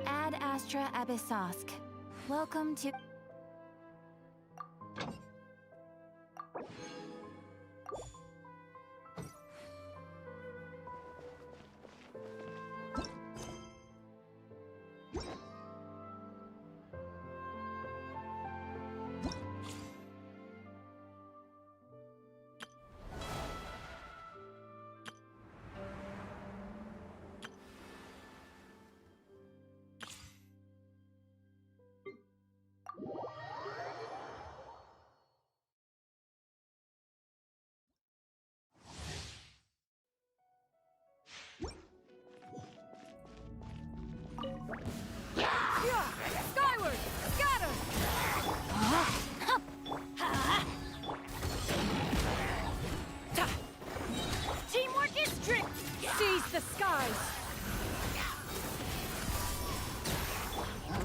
Ad Astra Abyssosk. Welcome to... Skyward! Scatter! Teamwork is strict! Seize the skies!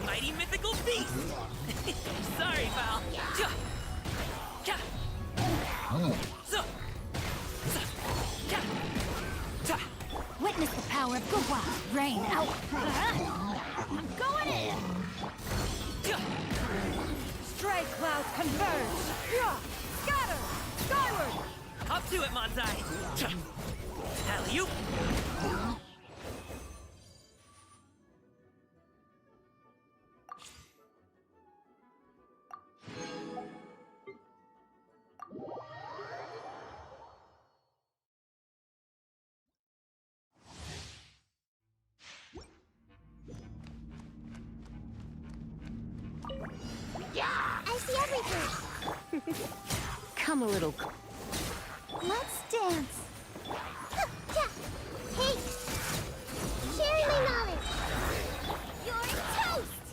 Mighty mythical beast! Sorry, pal. Witness the power of Gua. Rain out. I'm going in! Stray clouds converge! Scatter! Skyward! Up to it, Manzai! Alley-oop! I see everything. Come a little. Let's dance. Hey, share my knowledge. You're toast.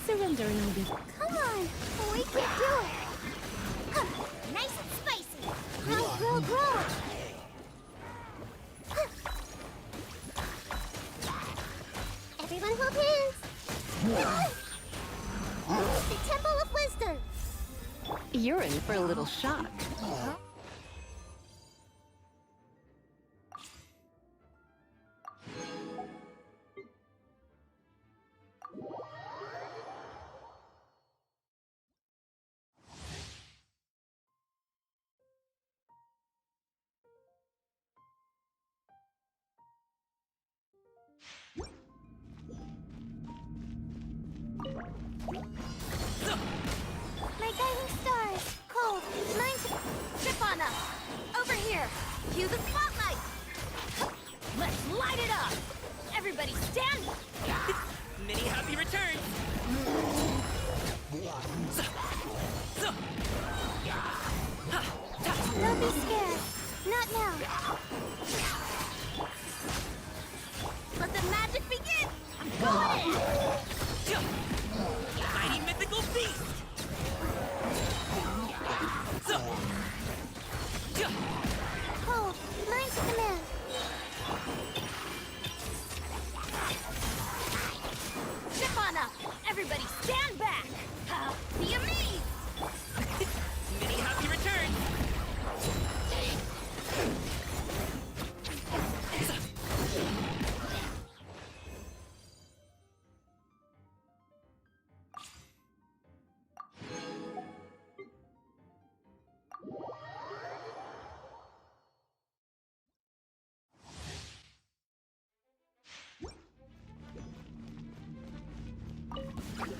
Surrender and I'll be. Come on, we can do it. Nice and spicy. Grow. Everyone hold hands. The Temple of Wisdom. You're in for a little shock. My guiding stars, cold, mine. Ship on up. Over here. Cue the spotlight. Let's light it up! Everybody stand! Many happy returns! Don't be scared. Not now. Let the magic begin! I'm going in! Mighty mythical beast! Cold, mine to command. Ship on up! Everybody stand back! Be amazed! Many happy returns!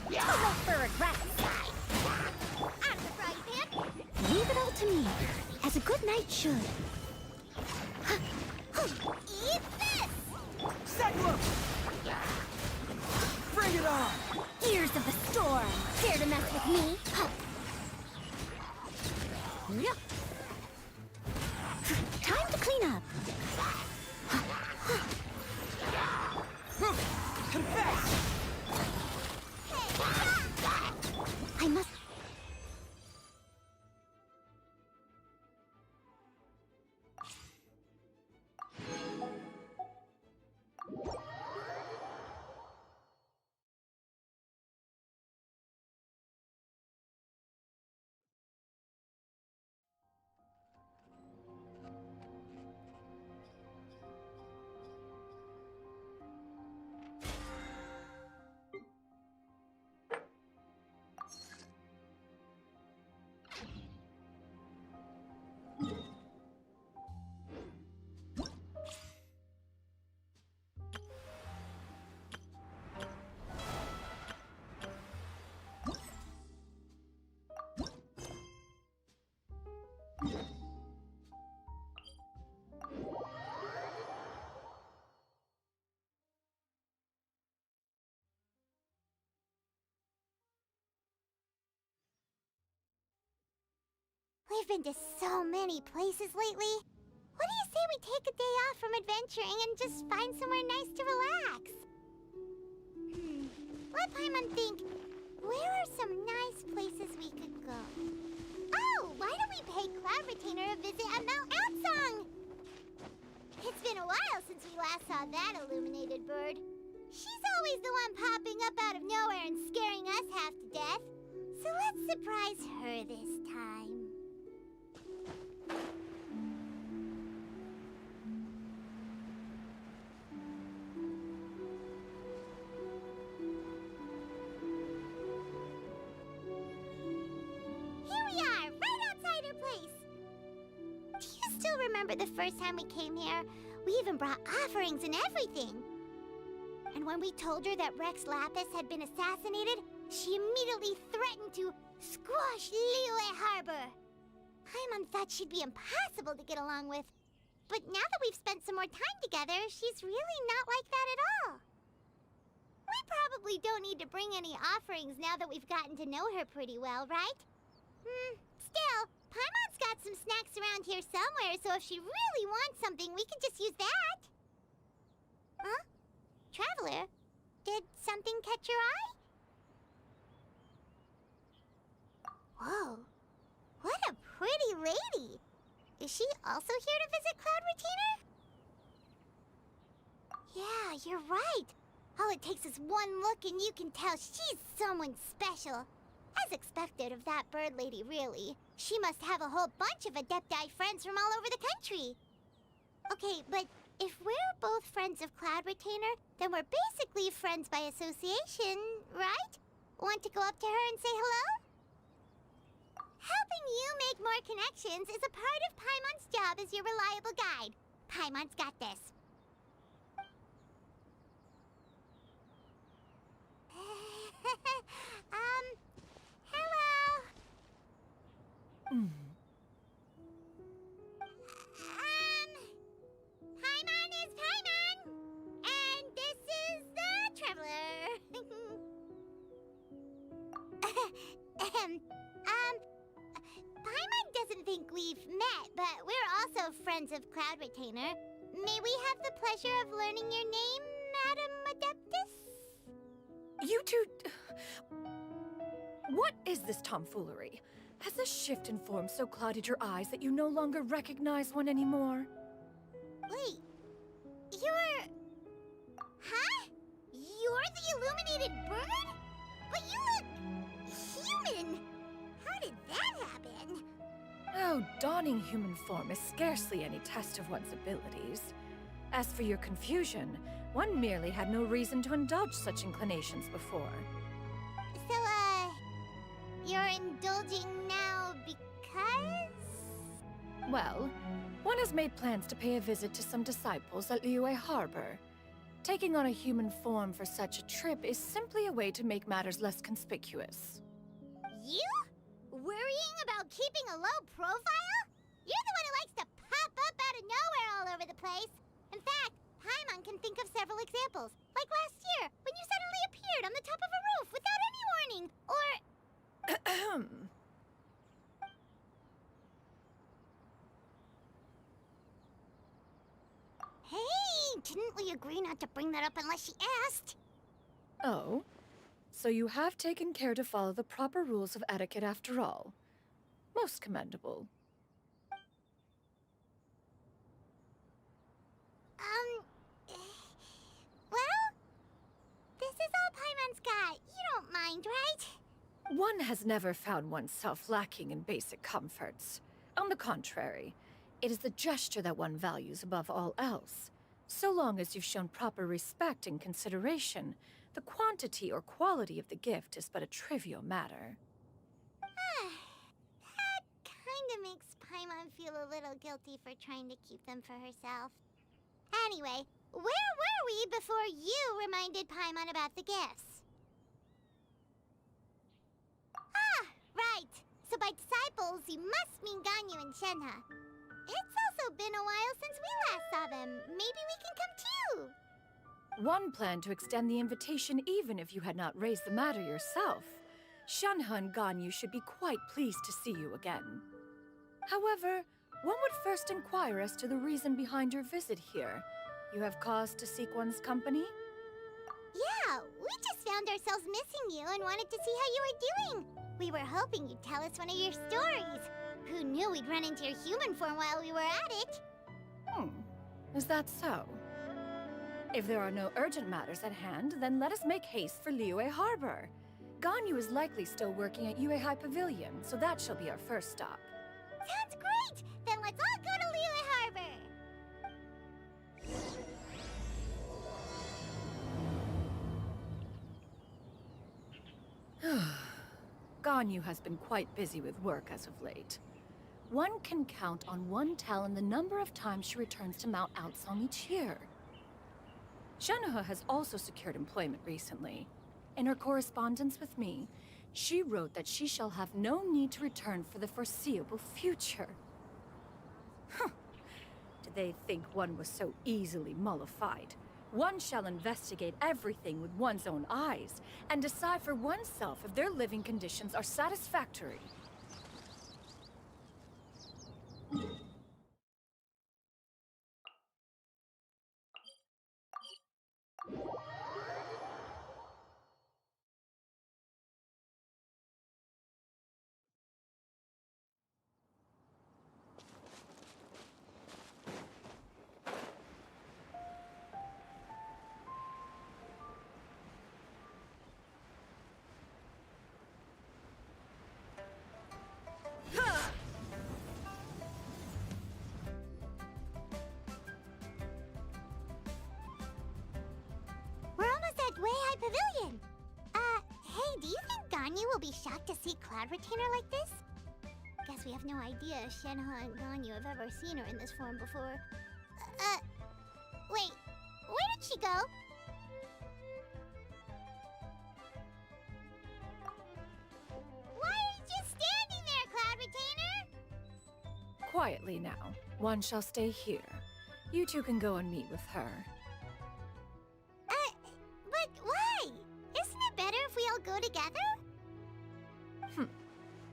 Too late for regrets. I'm the frying pan. Leave it all to me, as a good knight should. Eat this! Segway! Bring it on! Ears of the storm. Dare to mess with me? Time to clean up. Confess! I must... We've been to so many places lately. What do you say we take a day off from adventuring and just find somewhere nice to relax? Let Paimon think. Where are some nice places we could go? Oh, why don't we pay Cloud Retainer a visit at Mount Outsong? It's been a while since we last saw that illuminated bird. She's always the one popping up out of nowhere and scaring us half to death. So let's surprise her this time. Here we are, right outside her place. Do you still remember the first time we came here? We even brought offerings and everything. And when we told her that Rex Lapis had been assassinated, she immediately threatened to squash Liyue Harbor. Paimon thought she'd be impossible to get along with. But now that we've spent some more time together, she's really not like that at all. We probably don't need to bring any offerings now that we've gotten to know her pretty well, right? Still, Paimon's got some snacks around here somewhere, so if she really wants something, we can just use that. Huh? Traveler, did something catch your eye? Whoa, what a pretty lady. Is she also here to visit Cloud Retainer? Yeah, you're right. All it takes is one look and you can tell she's someone special. As expected of that bird lady, really. She must have a whole bunch of Adepti friends from all over the country. Okay, but if we're both friends of Cloud Retainer, then we're basically friends by association, right? Want to go up to her and say hello? Helping you make more connections is a part of Paimon's job as your reliable guide. Paimon's got this. Hello? Paimon is Paimon! And this is the Traveler. Paimon doesn't think we've met, but we're also friends of Cloud Retainer. May we have the pleasure of learning your name, Madam Adeptus? You two... What is this tomfoolery? Has this shift in form so clouded your eyes that you no longer recognize one anymore? Wait, you're... Huh? You're the illuminated bird? But you look... human! How did that happen? Oh, donning human form is scarcely any test of one's abilities. As for your confusion, one merely had no reason to indulge such inclinations before. So, you're indulging now because... Well, one has made plans to pay a visit to some disciples at Liyue Harbor. Taking on a human form for such a trip is simply a way to make matters less conspicuous. You? Worrying about keeping a low profile? You're the one who likes to pop up out of nowhere all over the place. In fact, Paimon can think of several examples. Like last year, when you suddenly appeared on the top of a roof without any warning. Or... Hey, didn't we agree not to bring that up unless she asked? Oh? So you have taken care to follow the proper rules of etiquette after all. Most commendable. Well, this is all Paimon's got. You don't mind, right? One has never found oneself lacking in basic comforts. On the contrary, it is the gesture that one values above all else. So long as you've shown proper respect and consideration, the quantity or quality of the gift is but a trivial matter. That kinda makes Paimon feel a little guilty for trying to keep them for herself. Anyway, where were we before you reminded Paimon about the gifts? Ah, right. So by disciples, you must mean Ganyu and Shenhe. It's also been a while since we last saw them. Maybe we can come too. One planned to extend the invitation even if you had not raised the matter yourself. Shenhe and Ganyu should be quite pleased to see you again. However, one would first inquire as to the reason behind your visit here. You have cause to seek one's company? Yeah, we just found ourselves missing you and wanted to see how you were doing. We were hoping you'd tell us one of your stories. Who knew we'd run into your human form while we were at it? Is that so? If there are no urgent matters at hand, then let us make haste for Liyue Harbor. Ganyu is likely still working at Yue High Pavilion, so that shall be our first stop. Sounds great! Then let's all go to Liyue Harbor! Ganyu has been quite busy with work as of late. One can count on one talon the number of times she returns to Mount Outsong each year. Shenoha has also secured employment recently. In her correspondence with me, she wrote that she shall have no need to return for the foreseeable future. Did they think one was so easily mollified? One shall investigate everything with one's own eyes, and decide for oneself if their living conditions are satisfactory. We're almost at Way High Pavilion. Hey, do you think Ganyu will be shocked to see Cloud Retainer like this? Guess we have no idea if Shenhe and Ganyu have ever seen her in this form before. Wait, where did she go? Why are you just standing there, Cloud Retainer? Quietly now. One shall stay here. You two can go and meet with her. But why? Isn't it better if we all go together?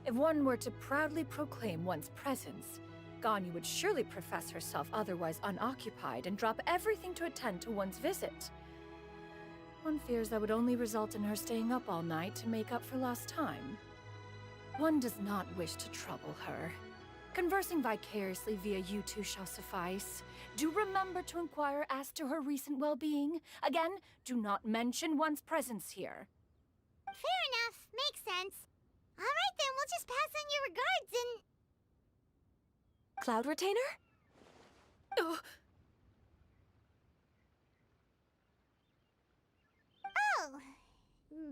If one were to proudly proclaim one's presence, Ganyu would surely profess herself otherwise unoccupied and drop everything to attend to one's visit. One fears that would only result in her staying up all night to make up for lost time. One does not wish to trouble her. Conversing vicariously via you two shall suffice. Do remember to inquire as to her recent well-being. Again, do not mention one's presence here. Fair enough. Makes sense. All right, then we'll just pass on your regards and... Cloud Retainer? Oh,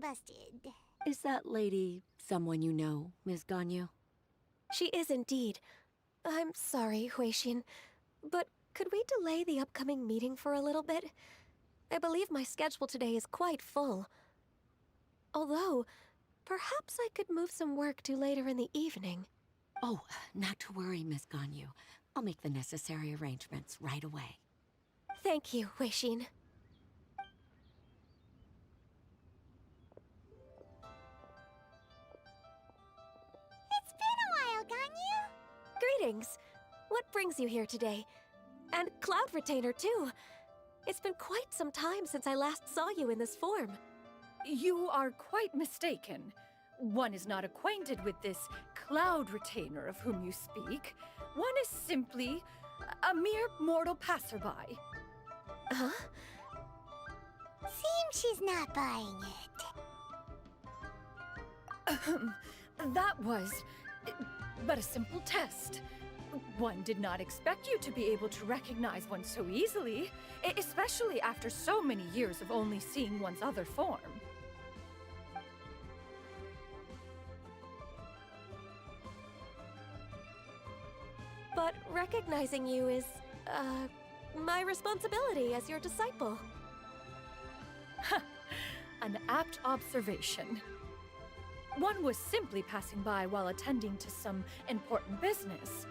busted. Is that lady someone you know, Miss Ganyu? She is indeed. I'm sorry, Huixin, but could we delay the upcoming meeting for a little bit? I believe my schedule today is quite full. Although, perhaps I could move some work to later in the evening. Oh, not to worry, Miss Ganyu. I'll make the necessary arrangements right away. Thank you, Huixin. It's been a while, Ganyu. Greetings. What brings you here today? And Cloud Retainer, too. It's been quite some time since I last saw you in this form. You are quite mistaken. One is not acquainted with this Cloud Retainer of whom you speak. One is simply a mere mortal passerby. Huh? Seems she's not buying it. That was but a simple test. One did not expect you to be able to recognize one so easily, especially after so many years of only seeing one's other form. But recognizing you is, my responsibility as your disciple. An apt observation. One was simply passing by while attending to some important business.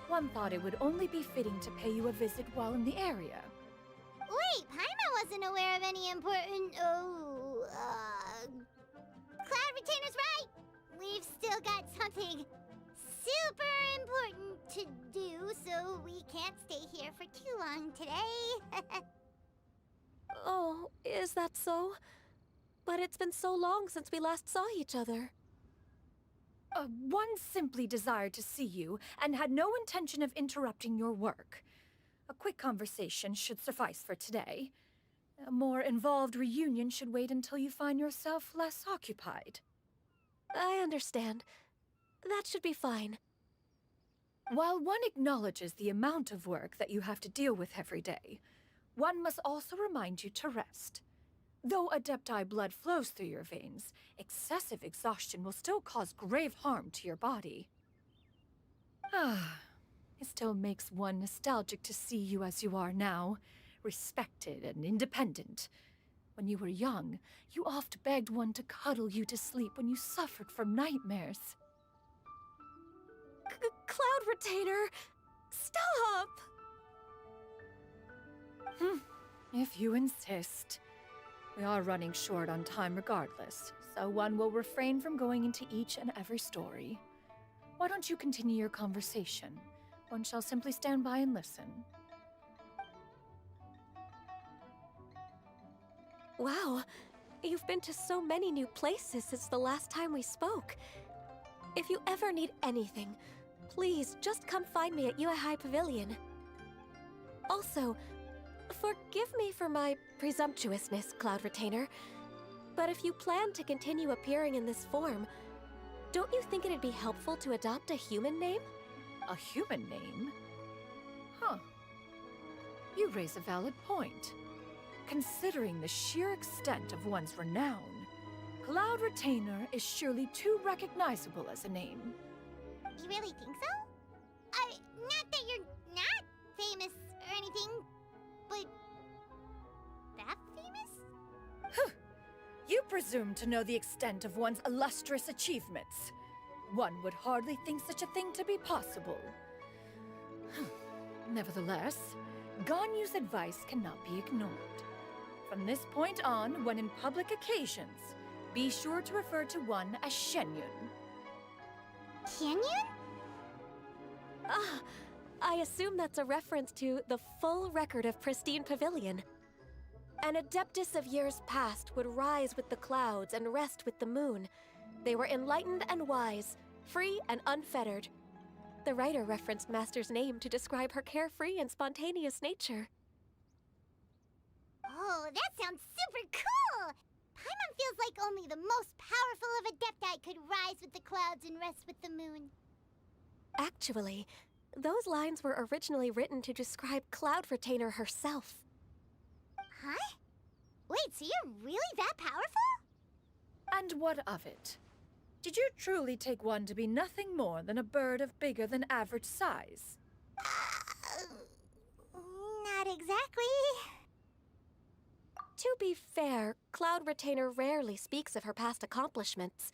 One thought it would only be fitting to pay you a visit while in the area. Wait, Paimon wasn't aware of any important... Cloud Retainer's right! We've still got something super important to do, so we can't stay here for too long today. Oh, is that so? But it's been so long since we last saw each other. One simply desired to see you and had no intention of interrupting your work. A quick conversation should suffice for today. A more involved reunion should wait until you find yourself less occupied. I understand. That should be fine. While one acknowledges the amount of work that you have to deal with every day, one must also remind you to rest. Though Adepti blood flows through your veins, excessive exhaustion will still cause grave harm to your body. It still makes one nostalgic to see you as you are now, respected and independent. When you were young, you oft begged one to cuddle you to sleep when you suffered from nightmares. Cloud Retainer! Stop! If you insist. We are running short on time regardless, so one will refrain from going into each and every story. Why don't you continue your conversation? One shall simply stand by and listen. Wow, you've been to so many new places since the last time we spoke. If you ever need anything, please just come find me at Yue High Pavilion. Also, forgive me for my presumptuousness, Cloud Retainer, but if you plan to continue appearing in this form, don't you think it'd be helpful to adopt a human name? A human name? Huh. You raise a valid point. Considering the sheer extent of one's renown, Cloud Retainer is surely too recognizable as a name. You really think so? Not that you're not famous or anything, but that famous? You presume to know the extent of one's illustrious achievements. One would hardly think such a thing to be possible. Nevertheless, Ganyu's advice cannot be ignored. From this point on, when in public occasions, be sure to refer to one as Shenyun. Canyon? I assume that's a reference to the full record of Pristine Pavilion. An Adeptus of years past would rise with the clouds and rest with the moon. They were enlightened and wise, free and unfettered. The writer referenced Master's name to describe her carefree and spontaneous nature. Oh, that sounds super cool! Paimon feels like only the most powerful of Adepti could rise with the clouds and rest with the moon. Actually, those lines were originally written to describe Cloud Retainer herself. Huh? Wait, so you're really that powerful? And what of it? Did you truly take one to be nothing more than a bird of bigger than average size? Not exactly. To be fair, Cloud Retainer rarely speaks of her past accomplishments.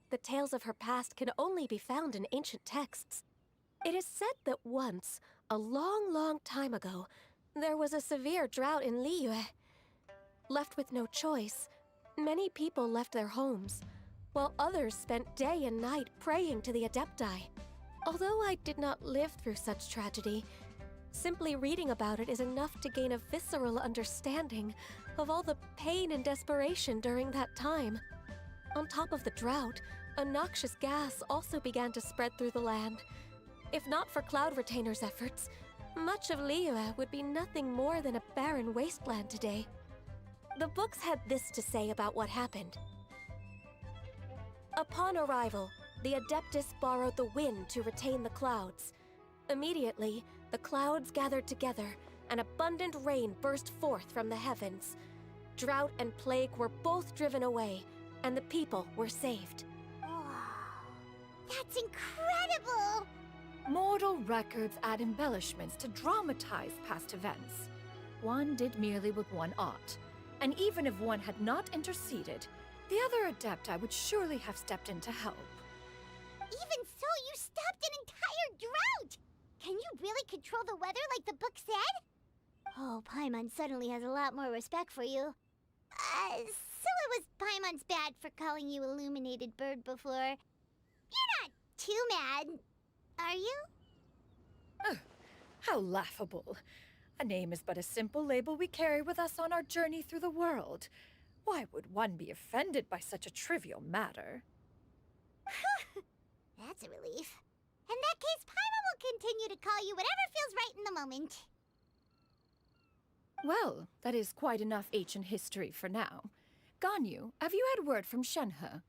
The tales of her past can only be found in ancient texts. It is said that once, a long, long time ago, there was a severe drought in Liyue. Left with no choice, many people left their homes, while others spent day and night praying to the Adepti. Although I did not live through such tragedy, simply reading about it is enough to gain a visceral understanding of all the pain and desperation during that time. On top of the drought, a noxious gas also began to spread through the land. If not for Cloud Retainer's efforts, much of Liyue would be nothing more than a barren wasteland today. The books had this to say about what happened. Upon arrival, the Adeptus borrowed the wind to retain the clouds. Immediately, the clouds gathered together, and abundant rain burst forth from the heavens. Drought and plague were both driven away, and the people were saved. That's incredible! Mortal records add embellishments to dramatize past events. One did merely what one ought, and even if one had not interceded, the other Adepti would surely have stepped in to help. Even so, you stopped an entire drought! Can you really control the weather like the book said? Oh, Paimon suddenly has a lot more respect for you. So it was Paimon's bad for calling you Illuminated Bird before. You're not too mad, Are you? How laughable. A name is but a simple label we carry with us on our journey through the world. Why would one be offended by such a trivial matter? That's a relief. In that case, Paimon will continue to call you whatever feels right in the moment. Well, that is quite enough ancient history for now. Ganyu, have you had word from Shenhe?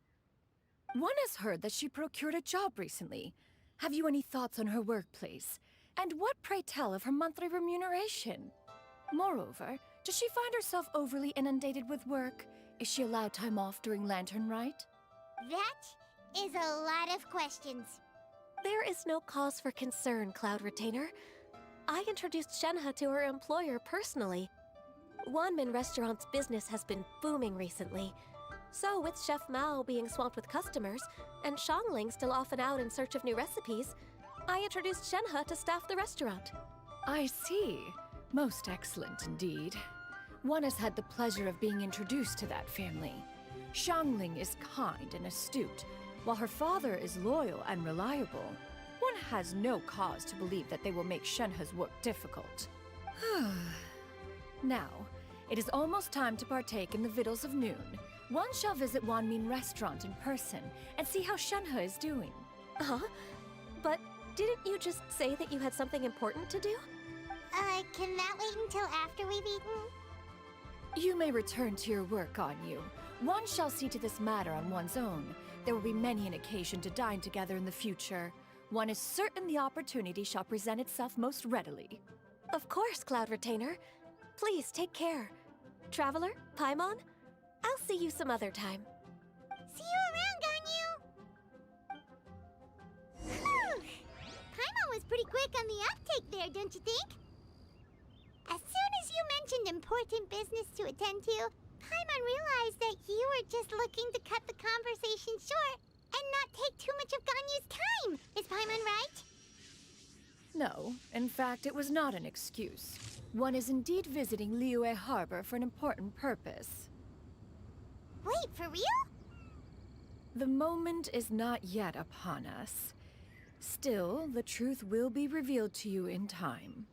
One has heard that she procured a job recently. Have you any thoughts on her workplace? And what, pray tell, of her monthly remuneration? Moreover, does she find herself overly inundated with work? Is she allowed time off during Lantern Rite? That is a lot of questions. There is no cause for concern, Cloud Retainer. I introduced Shenhe to her employer personally. Wanmin Restaurant's business has been booming recently. So, with Chef Mao being swamped with customers, and Xiangling still off and out in search of new recipes, I introduced Shenhe to staff the restaurant. I see. Most excellent indeed. One has had the pleasure of being introduced to that family. Xiangling is kind and astute, while her father is loyal and reliable. One has no cause to believe that they will make Shenhe's work difficult. Now, it is almost time to partake in the victuals of noon. One shall visit Wanmin Restaurant in person and see how Shenhe is doing. Huh? But didn't you just say that you had something important to do? Can that wait until after we've eaten? You may return to your work, Ganyu. One shall see to this matter on one's own. There will be many an occasion to dine together in the future. One is certain the opportunity shall present itself most readily. Of course, Cloud Retainer. Please take care. Traveler, Paimon, I'll see you some other time. See you around, Ganyu! Whew. Paimon was pretty quick on the uptake there, don't you think? As soon as you mentioned important business to attend to, Paimon realized that you were just looking to cut the conversation short and not take too much of Ganyu's time. Is Paimon right? No, in fact, it was not an excuse. One is indeed visiting Liyue Harbor for an important purpose. Wait, for real? The moment is not yet upon us. Still, the truth will be revealed to you in time.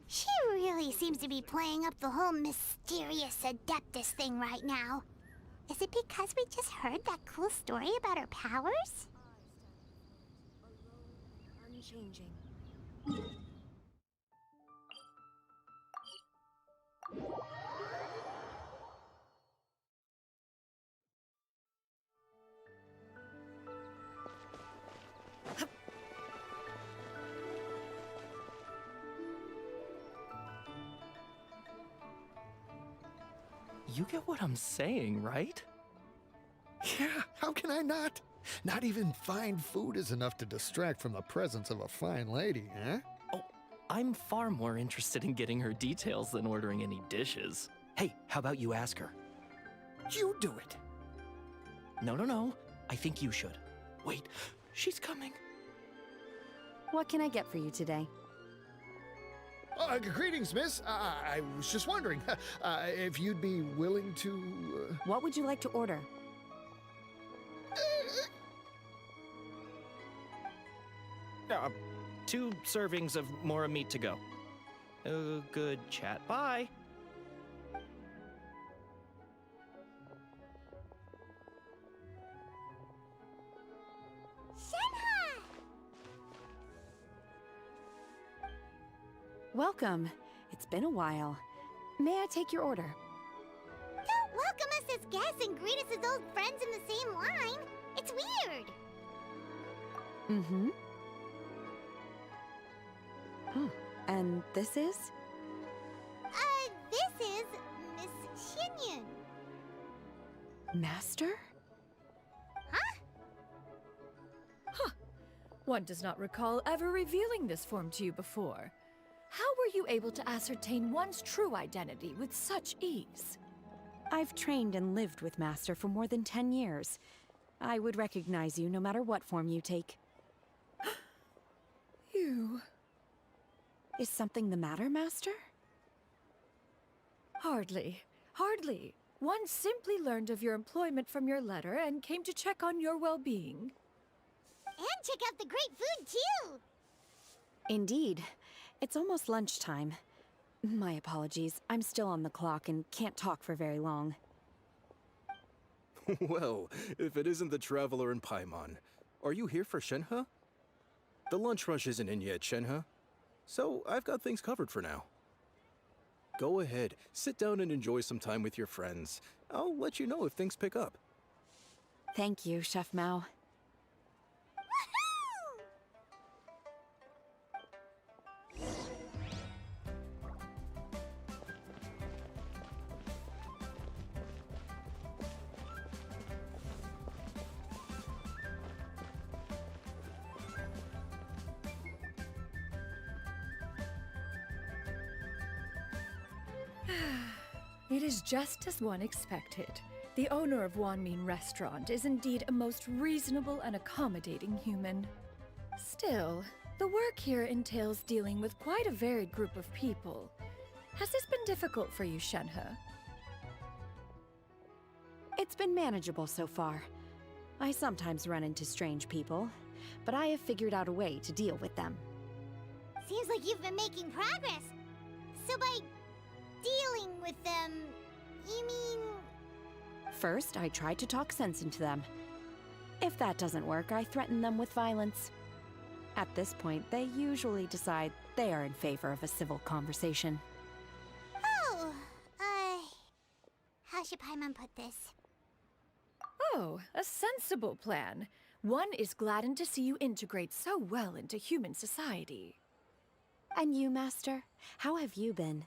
She really seems to be playing up the whole mysterious Adeptus thing right now. Is it because we just heard that cool story about her powers? Unchanging. You get what I'm saying, right? Yeah, how can I not? Not even fine food is enough to distract from the presence of a fine lady, huh? Oh, I'm far more interested in getting her details than ordering any dishes. Hey, how about you ask her? You do it. No. I think you should. Wait, she's coming. What can I get for you today? Greetings, miss. I was just wondering if you'd be willing to... What would you like to order? Uh, 2 servings of Mora meat to go. Good chat. Bye. Shenhe! Welcome. It's been a while. May I take your order? Don't welcome us as guests and greet us as old friends in the same line. It's weird. Mm-hmm. Oh, and this is? This is Miss Xinyun. Master? One does not recall ever revealing this form to you before. How were you able to ascertain one's true identity with such ease? I've trained and lived with Master for more than 10 years. I would recognize you no matter what form you take. You... Is something the matter, Master? Hardly. Hardly. One simply learned of your employment from your letter and came to check on your well-being. And check out the great food, too! Indeed. It's almost lunchtime. My apologies. I'm still on the clock and can't talk for very long. Well, if it isn't the Traveler in Paimon, are you here for Shenhe? The lunch rush isn't in yet, Shenhe. So I've got things covered for now. Go ahead, sit down and enjoy some time with your friends. I'll let you know if things pick up. Thank you, Chef Mao. It is just as one expected. The owner of Wanmin Restaurant is indeed a most reasonable and accommodating human. Still, the work here entails dealing with quite a varied group of people. Has this been difficult for you, Shenhe? It's been manageable so far. I sometimes run into strange people, but I have figured out a way to deal with them. Seems like you've been making progress. So by dealing with them, you mean... First, I try to talk sense into them. If that doesn't work, I threaten them with violence. At this point, they usually decide they are in favor of a civil conversation. Oh, how should Paimon put this? Oh, a sensible plan. One is gladdened to see you integrate so well into human society. And you, Master? How have you been?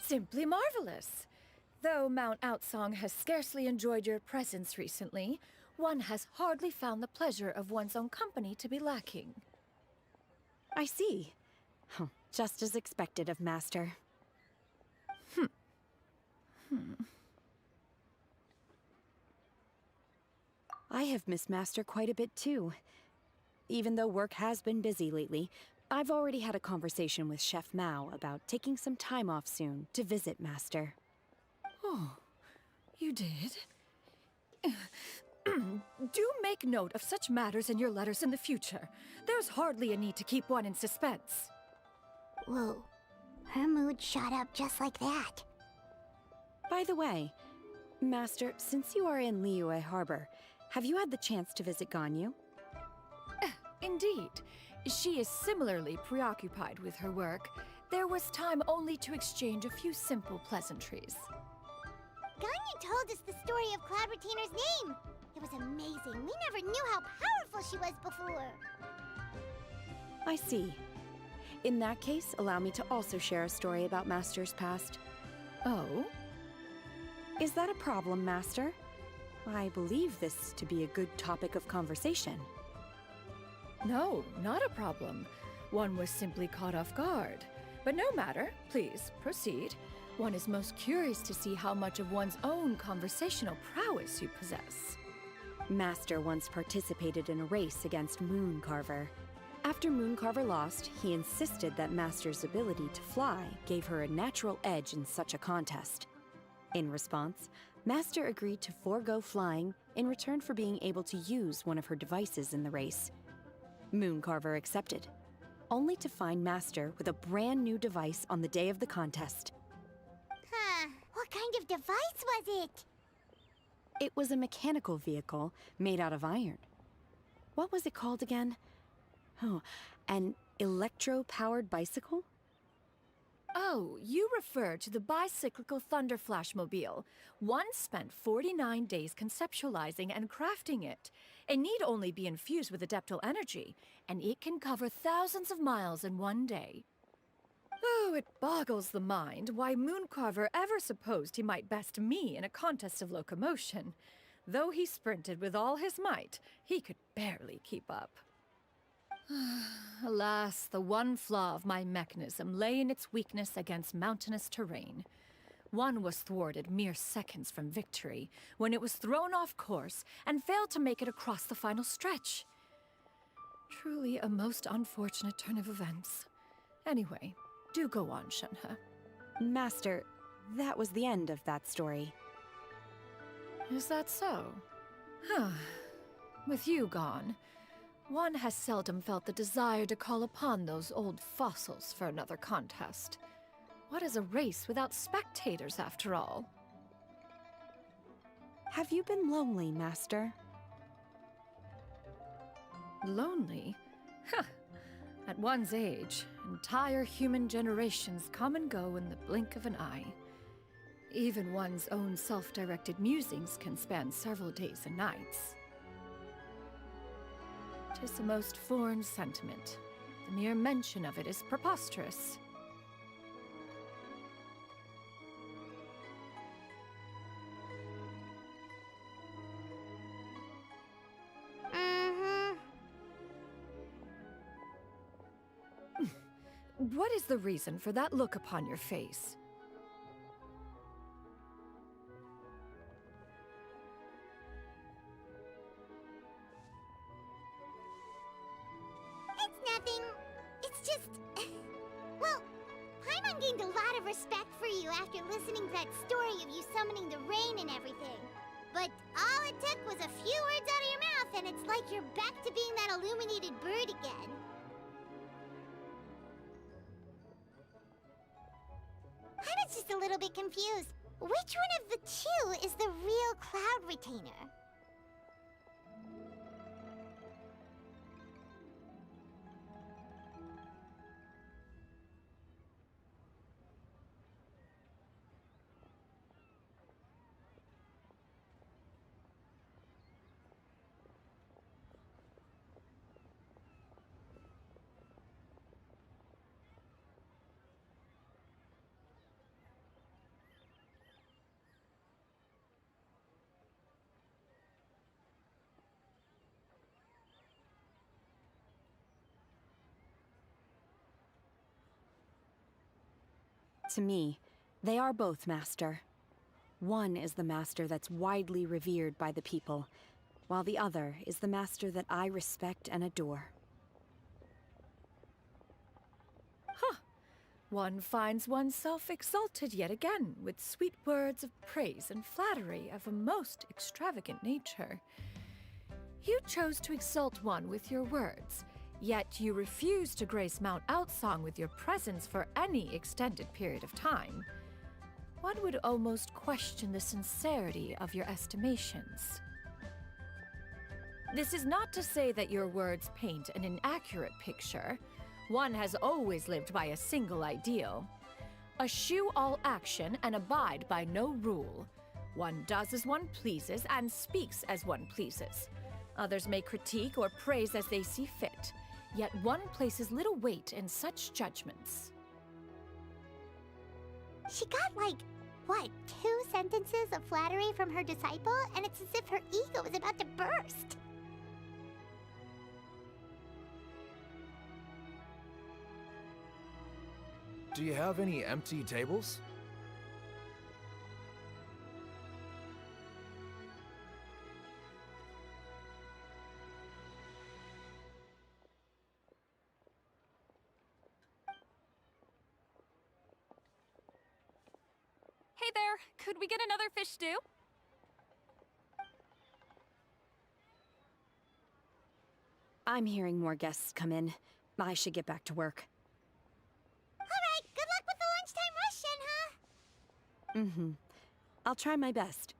Simply marvelous. Though Mount Outsong has scarcely enjoyed your presence recently, one has hardly found the pleasure of one's own company to be lacking. I see. Just as expected of Master. I have missed Master quite a bit too. Even though work has been busy lately, I've already had a conversation with Chef Mao about taking some time off soon to visit Master. Oh, you did? Do make note of such matters in your letters in the future. There's hardly a need to keep one in suspense. Whoa, her mood shot up just like that. By the way, Master, since you are in Liyue Harbor, have you had the chance to visit Ganyu? Indeed. She is similarly preoccupied with her work. There was time only to exchange a few simple pleasantries. Ganyu told us the story of Cloud Retainer's name. It was amazing. We never knew how powerful she was before. I see. In that case, allow me to also share a story about Master's past. Oh? Is that a problem, Master? I believe this to be a good topic of conversation. No, not a problem. One was simply caught off guard. But no matter. Please, proceed. One is most curious to see how much of one's own conversational prowess you possess. Master once participated in a race against Mooncarver. After Mooncarver lost, he insisted that Master's ability to fly gave her a natural edge in such a contest. In response, Master agreed to forego flying in return for being able to use one of her devices in the race. Mooncarver accepted, only to find Master with a brand new device on the day of the contest. Huh, what kind of device was it? It was a mechanical vehicle made out of iron. What was it called again? Oh, an electro-powered bicycle? Oh, you refer to the bicyclical Thunder Flashmobile. One spent 49 days conceptualizing and crafting it. It need only be infused with adeptal energy, and it can cover thousands of miles in one day. Oh, it boggles the mind why Mooncarver ever supposed he might best me in a contest of locomotion. Though he sprinted with all his might, he could barely keep up. Alas, the one flaw of my mechanism lay in its weakness against mountainous terrain. One was thwarted mere seconds from victory, when it was thrown off course and failed to make it across the final stretch. Truly a most unfortunate turn of events. Anyway, do go on, Shenhe. Master, that was the end of that story. Is that so? Huh. With you gone, one has seldom felt the desire to call upon those old fossils for another contest. What is a race without spectators, after all? Have you been lonely, Master? Lonely? Huh. At one's age, entire human generations come and go in the blink of an eye. Even one's own self-directed musings can span several days and nights. 'Tis a most foreign sentiment. The mere mention of it is preposterous. Mm-hmm. What is the reason for that look upon your face? It's nothing. It's just... Well, Paimon gained a lot of respect for you after listening to that story of you summoning the rain and everything. But all it took was a few words out of your mouth, and it's like you're back to being that illuminated bird again. I was just a little bit confused. Which one of the two is the real Cloud Retainer? To me, they are both, Master. One is the Master that's widely revered by the people, while the other is the Master that I respect and adore. Huh. One finds oneself exalted yet again with sweet words of praise and flattery of a most extravagant nature. You chose to exalt one with your words, yet you refuse to grace Mount Outsong with your presence for any extended period of time. One would almost question the sincerity of your estimations. This is not to say that your words paint an inaccurate picture. One has always lived by a single ideal. Eschew all action and abide by no rule. One does as one pleases and speaks as one pleases. Others may critique or praise as they see fit, yet one places little weight in such judgments. She got, like, what, 2 sentences of flattery from her disciple, and it's as if her ego is about to burst. Do you have any empty tables? Hey there, could we get another fish stew? I'm hearing more guests come in. I should get back to work. Alright, good luck with the lunchtime rush, Shenhe. I'll try my best.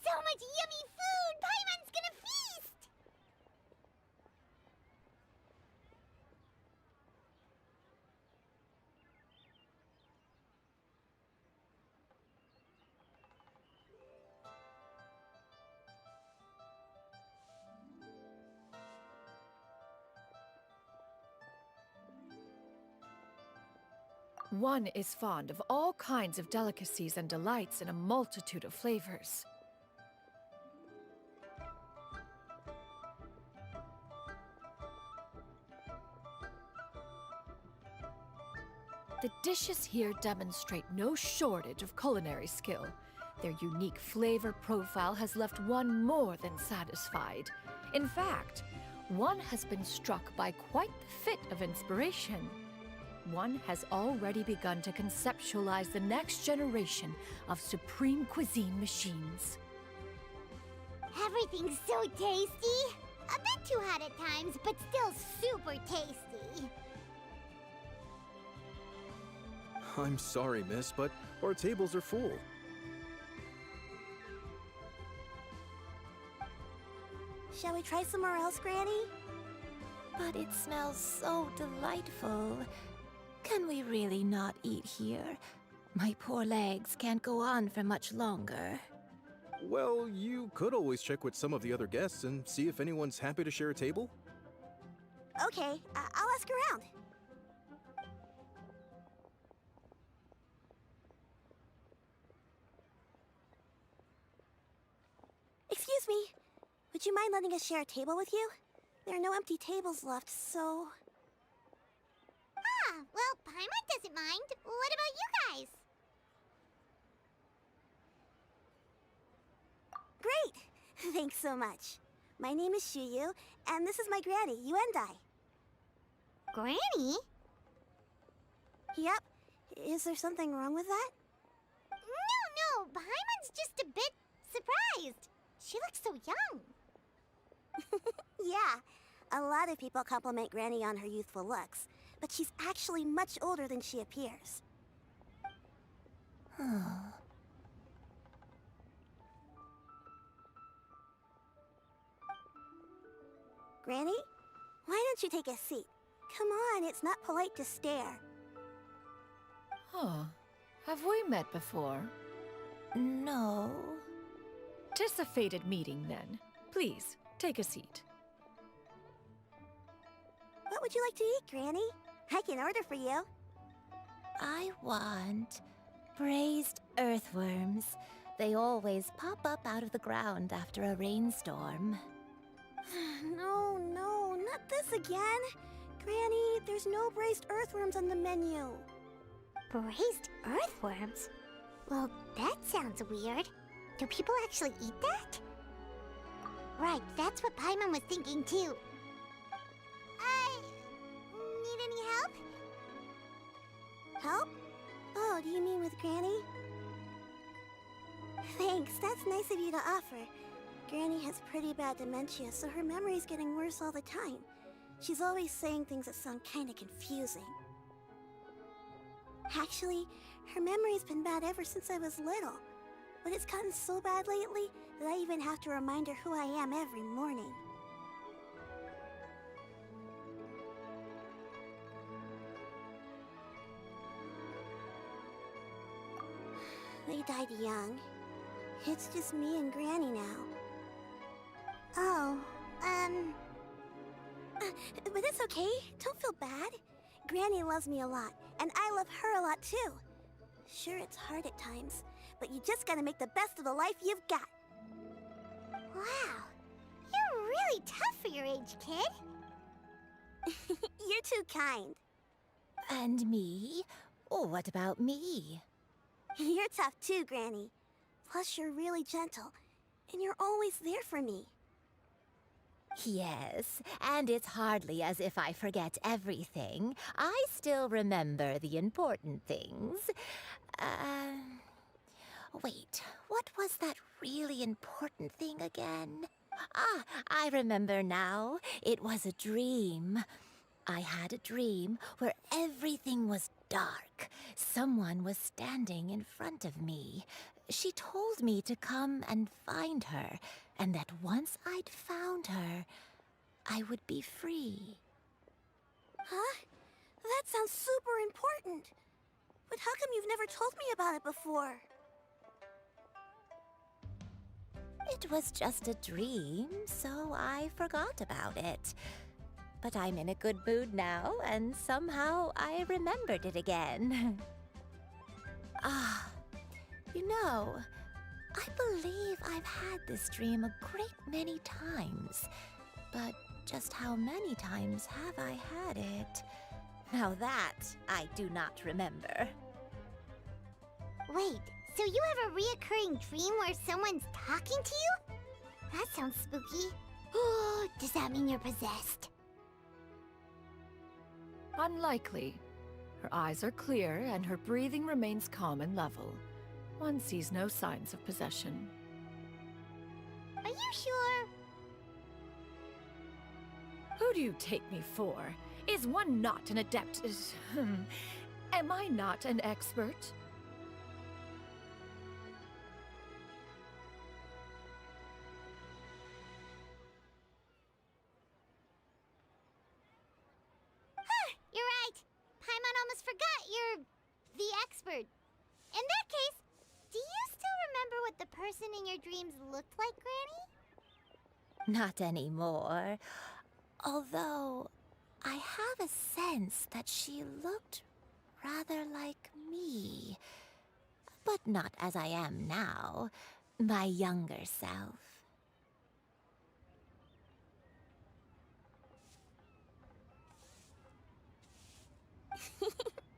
So much yummy food! Paimon's gonna feast! One is fond of all kinds of delicacies and delights in a multitude of flavors. The dishes here demonstrate no shortage of culinary skill. Their unique flavor profile has left one more than satisfied. In fact, one has been struck by quite the fit of inspiration. One has already begun to conceptualize the next generation of supreme cuisine machines. Everything's so tasty. A bit too hot at times, but still super tasty. I'm sorry, miss, but our tables are full. Shall we try somewhere else, Granny? But it smells so delightful. Can we really not eat here? My poor legs can't go on for much longer. Well, you could always check with some of the other guests and see if anyone's happy to share a table. Okay, I'll ask around. Excuse me. Would you mind letting us share a table with you? There are no empty tables left, so... Ah, well, Paimon doesn't mind. What about you guys? Great! Thanks so much. My name is Shuyu, and this is my granny, Yuendai. Granny? Yep. Is there something wrong with that? No, Paimon's just a bit surprised. She looks so young. Yeah, a lot of people compliment Granny on her youthful looks, but she's actually much older than she appears. Granny? Why don't you take a seat? Come on, it's not polite to stare. Huh. Have we met before? No. 'Tis a fated meeting, then. Please, take a seat. What would you like to eat, Granny? I can order for you. I want braised earthworms. They always pop up out of the ground after a rainstorm. No, not this again. Granny, there's no braised earthworms on the menu. Braised earthworms? Well, that sounds weird. Do people actually eat that? Right, that's what Paimon was thinking too. Need any help? Help? Oh, do you mean with Granny? Thanks, that's nice of you to offer. Granny has pretty bad dementia, so her memory's getting worse all the time. She's always saying things that sound kinda confusing. Actually, her memory's been bad ever since I was little. But it's gotten so bad lately that I even have to remind her who I am every morning. They died young. It's just me and Granny now. Oh, but it's okay. Don't feel bad. Granny loves me a lot, and I love her a lot too. Sure, it's hard at times, but you just gotta make the best of the life you've got. Wow, you're really tough for your age, kid. You're too kind. And me? Oh, what about me? You're tough too, Granny. Plus, you're really gentle, and you're always there for me. Yes, and it's hardly as if I forget everything. I still remember the important things. Wait, what was that really important thing again? Ah, I remember now. It was a dream. I had a dream where everything was dark. Someone was standing in front of me. She told me to come and find her, and that once I'd found her, I would be free. Huh? That sounds super important. But how come you've never told me about it before? It was just a dream, so I forgot about it. But I'm in a good mood now, and somehow I remembered it again. Ah, you know, I believe I've had this dream a great many times. But just how many times have I had it? Now that I do not remember. Wait, so you have a reoccurring dream where someone's talking to you? That sounds spooky. Does that mean you're possessed? Unlikely. Her eyes are clear and her breathing remains calm and level. One sees no signs of possession. Are you sure? Who do you take me for? Is one not an adept? Am I not an expert? You're right. Paimon almost forgot you're the expert. In that case, do you still remember what the person in your dreams looked like, Granny? Not anymore. Although, I have a sense that she looked rather like me. But not as I am now, my younger self.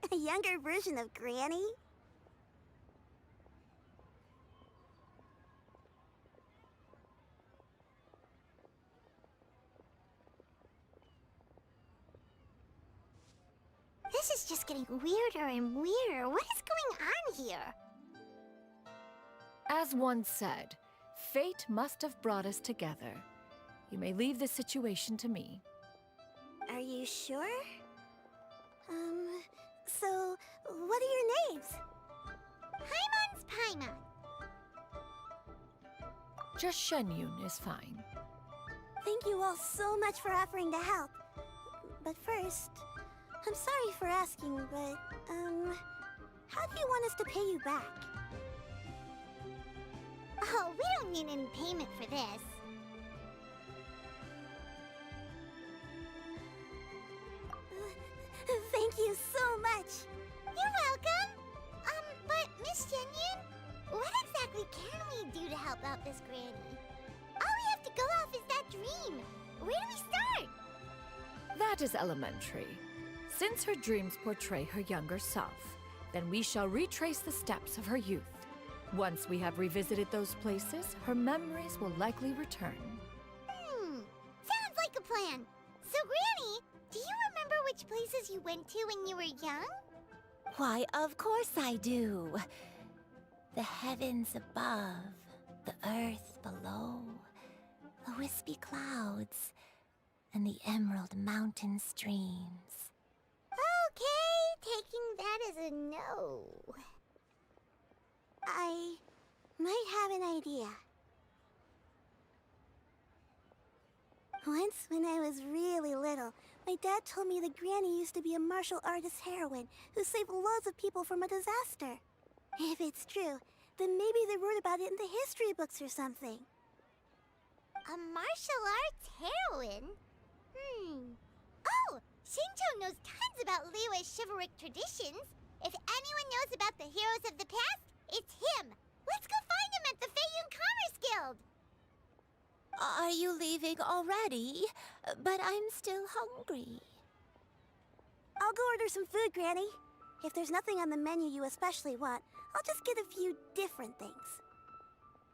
A younger version of Granny? This is just getting weirder and weirder. What is going on here? As one said, fate must have brought us together. You may leave this situation to me. Are you sure? So, what are your names? Paimon's Paimon. Just Shenyun is fine. Thank you all so much for offering to help. But first, I'm sorry for asking, but, how do you want us to pay you back? Oh, we don't need any payment for this. Thank you so much. You're welcome. But Miss Shenyun, what exactly can we do to help out this granny? All we have to go off is that dream. Where do we start? That is elementary. Since her dreams portray her younger self, then we shall retrace the steps of her youth. Once we have revisited those places, her memories will likely return. Sounds like a plan. So, Granny, do you remember which places you went to when you were young? Why, of course I do. The heavens above, the earth below, the wispy clouds, and the emerald mountain streams. Okay, taking that as a no. I might have an idea. Once, when I was really little, my dad told me that Granny used to be a martial artist heroine who saved loads of people from a disaster. If it's true, then maybe they wrote about it in the history books or something. A martial arts heroine? Oh, Shinjo knows tons about Liyue's chivalric traditions. If anyone knows about the heroes of the past, it's him. Let's go find him at the Feiyun Commerce Guild. Are you leaving already? But I'm still hungry. I'll go order some food, Granny. If there's nothing on the menu you especially want, I'll just get a few different things.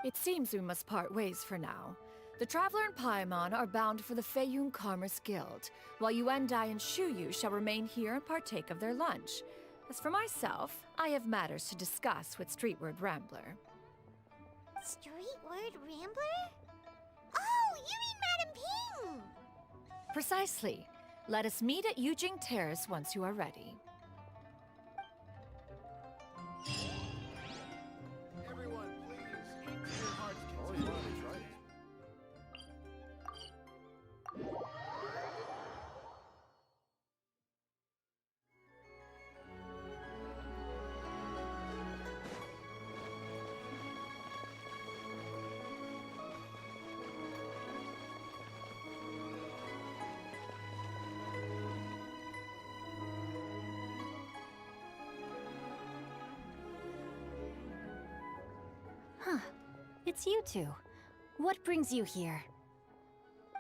It seems we must part ways for now. The Traveler and Paimon are bound for the Feiyun Commerce Guild, while Yuendai and Shuyu shall remain here and partake of their lunch. As for myself, I have matters to discuss with Streetward Rambler. Streetward Rambler? Oh, you mean Madam Ping! Precisely. Let us meet at Yujing Terrace once you are ready. Everyone, please, eat to your heart's content. Huh. It's you two. What brings you here?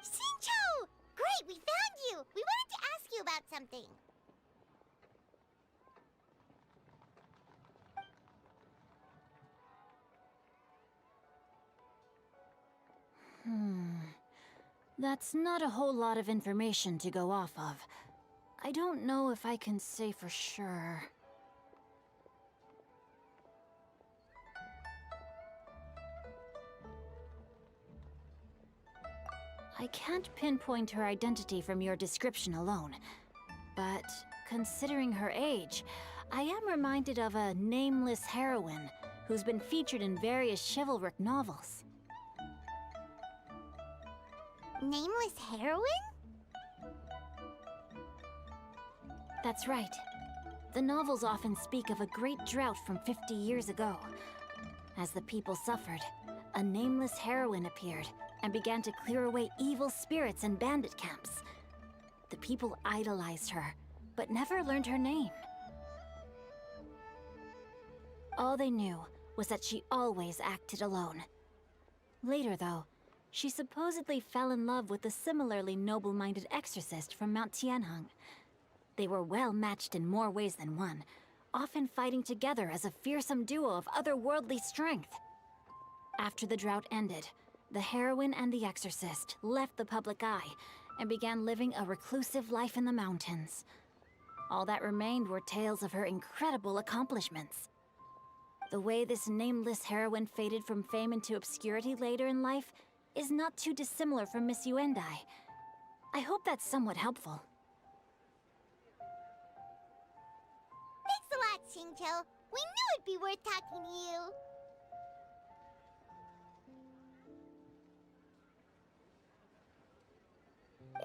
Shinjo! Great, we found you! We wanted to ask you about something. That's not a whole lot of information to go off of. I don't know if I can say for sure. I can't pinpoint her identity from your description alone, but considering her age, I am reminded of a nameless heroine who's been featured in various chivalric novels. Nameless heroine? That's right. The novels often speak of a great drought from 50 years ago. As the people suffered, a nameless heroine appeared and began to clear away evil spirits and bandit camps. The people idolized her, but never learned her name. All they knew was that she always acted alone. Later, though, she supposedly fell in love with a similarly noble-minded exorcist from Mount Tianheng. They were well matched in more ways than one, often fighting together as a fearsome duo of otherworldly strength. After the drought ended, the heroine and the exorcist left the public eye and began living a reclusive life in the mountains. All that remained were tales of her incredible accomplishments. The way this nameless heroine faded from fame into obscurity later in life is not too dissimilar from Miss Yuendai. I hope that's somewhat helpful. Thanks a lot, Xingqiu. We knew it'd be worth talking to you.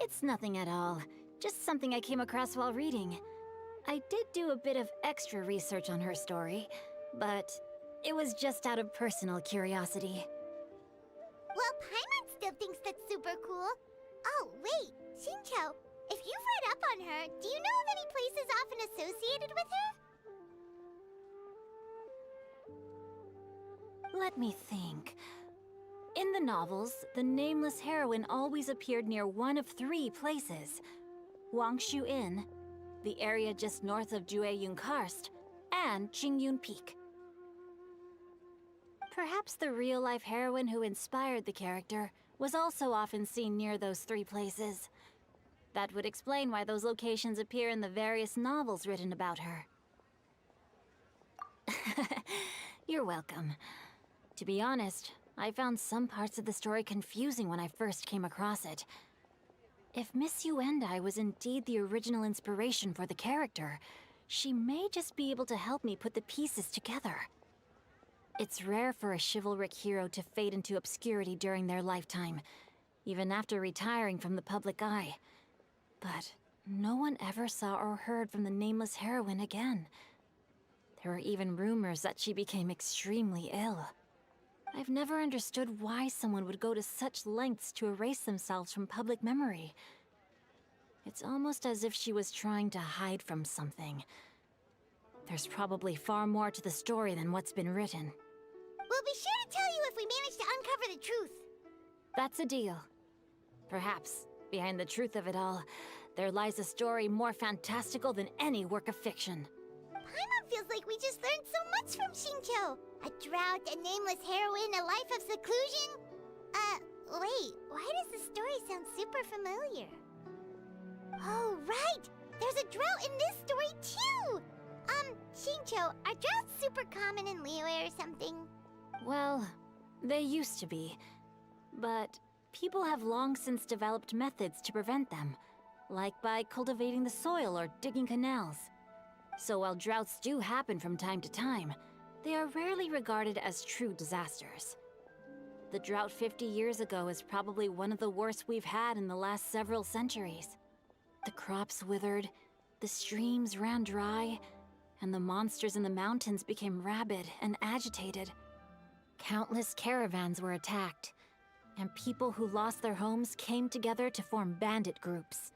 It's nothing at all. Just something I came across while reading. I did do a bit of extra research on her story, but it was just out of personal curiosity. Well, Paimon still thinks that's super cool. Oh, wait, Xingqiu, if you've read up on her, do you know of any places often associated with her? Let me think. In the novels, the nameless heroine always appeared near one of 3 places. Wangshu Inn, the area just north of Jueyun Karst, and Qingyun Peak. Perhaps the real-life heroine who inspired the character was also often seen near those 3 places. That would explain why those locations appear in the various novels written about her. You're welcome. To be honest, I found some parts of the story confusing when I first came across it. If Miss Yuendai was indeed the original inspiration for the character, she may just be able to help me put the pieces together. It's rare for a chivalric hero to fade into obscurity during their lifetime, even after retiring from the public eye. But no one ever saw or heard from the nameless heroine again. There were even rumors that she became extremely ill. I've never understood why someone would go to such lengths to erase themselves from public memory. It's almost as if she was trying to hide from something. There's probably far more to the story than what's been written. We'll be sure to tell you if we manage to uncover the truth. That's a deal. Perhaps, behind the truth of it all, there lies a story more fantastical than any work of fiction. Paimon feels like we just learned so much from Xingqiu. A drought, a nameless heroine, a life of seclusion. Wait, why does the story sound super familiar? Oh, right! There's a drought in this story, too! Xingqiu, are droughts super common in Liyue or something? Well, they used to be. But people have long since developed methods to prevent them, like by cultivating the soil or digging canals. So while droughts do happen from time to time, they are rarely regarded as true disasters. The drought 50 years ago is probably one of the worst we've had in the last several centuries. The crops withered, the streams ran dry, and the monsters in the mountains became rabid and agitated. Countless caravans were attacked, and people who lost their homes came together to form bandit groups.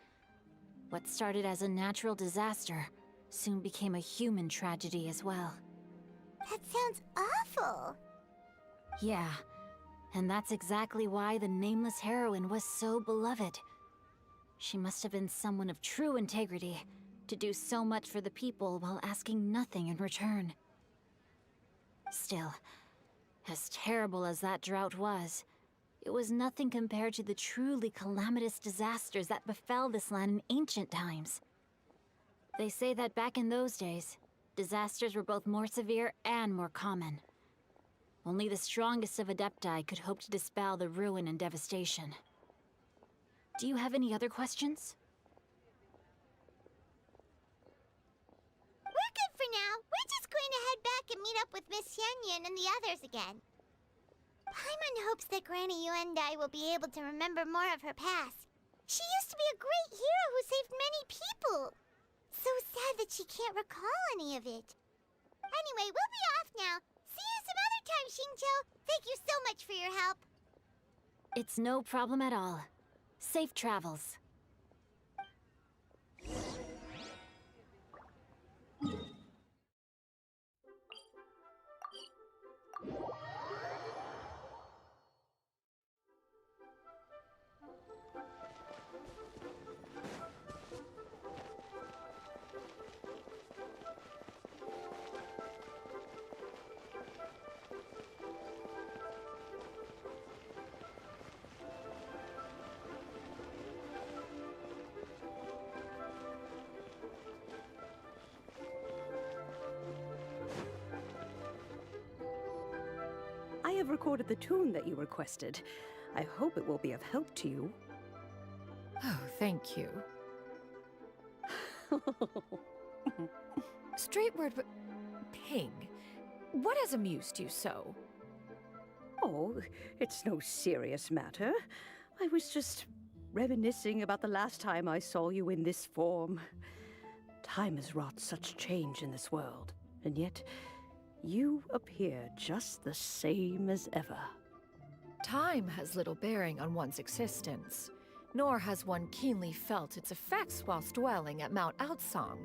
What started as a natural disaster soon became a human tragedy as well. That sounds awful. Yeah, and that's exactly why the nameless heroine was so beloved. She must have been someone of true integrity, to do so much for the people while asking nothing in return. Still, as terrible as that drought was, it was nothing compared to the truly calamitous disasters that befell this land in ancient times. They say that back in those days, disasters were both more severe and more common. Only the strongest of Adepti could hope to dispel the ruin and devastation. Do you have any other questions? We're good for now. We're just going to head back and meet up with Miss Yen and the others again. Paimon hopes that Granny Yuendai will be able to remember more of her past. She used to be a great hero who saved many people. So sad that she can't recall any of it. Anyway, we'll be off now. See you some other time, Xingqiu. Thank you so much for your help. It's no problem at all. Safe travels. I have recorded the tune that you requested. I hope it will be of help to you. Oh, thank you. Straightward, but Ping, what has amused you so? Oh, it's no serious matter. I was just reminiscing about the last time I saw you in this form. Time has wrought such change in this world, and yet you appear just the same as ever. Time has little bearing on one's existence, nor has one keenly felt its effects whilst dwelling at Mount Outsong.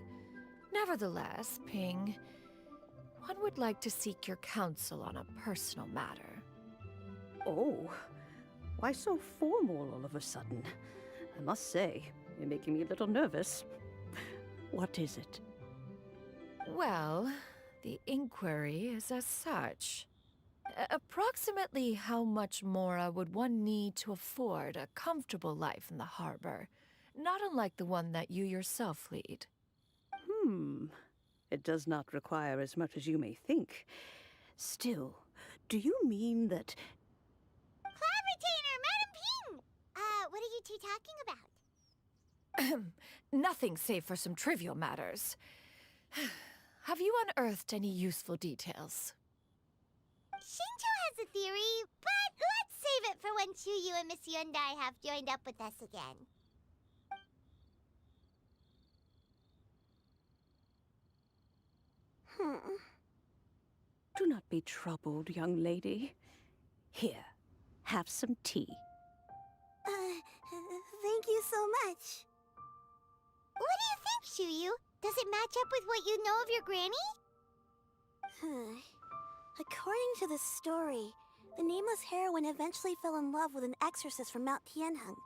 Nevertheless, Ping, one would like to seek your counsel on a personal matter. Oh, why so formal all of a sudden? I must say, you're making me a little nervous. What is it? Well, the inquiry is as such. Approximately how much mora would one need to afford a comfortable life in the harbor, not unlike the one that you yourself lead? It does not require as much as you may think. Still, do you mean that... Cloud Retainer, Madam Ping! What are you two talking about? Nothing save for some trivial matters. Have you unearthed any useful details? Xingqiu has a theory, but let's save it for when Chuyu and Miss Yuendai have joined up with us again. Do not be troubled, young lady. Here, have some tea. Thank you so much. What do you think, Chuyu? Does it match up with what you know of your granny? According to the story, the nameless heroine eventually fell in love with an exorcist from Mount Tianheng.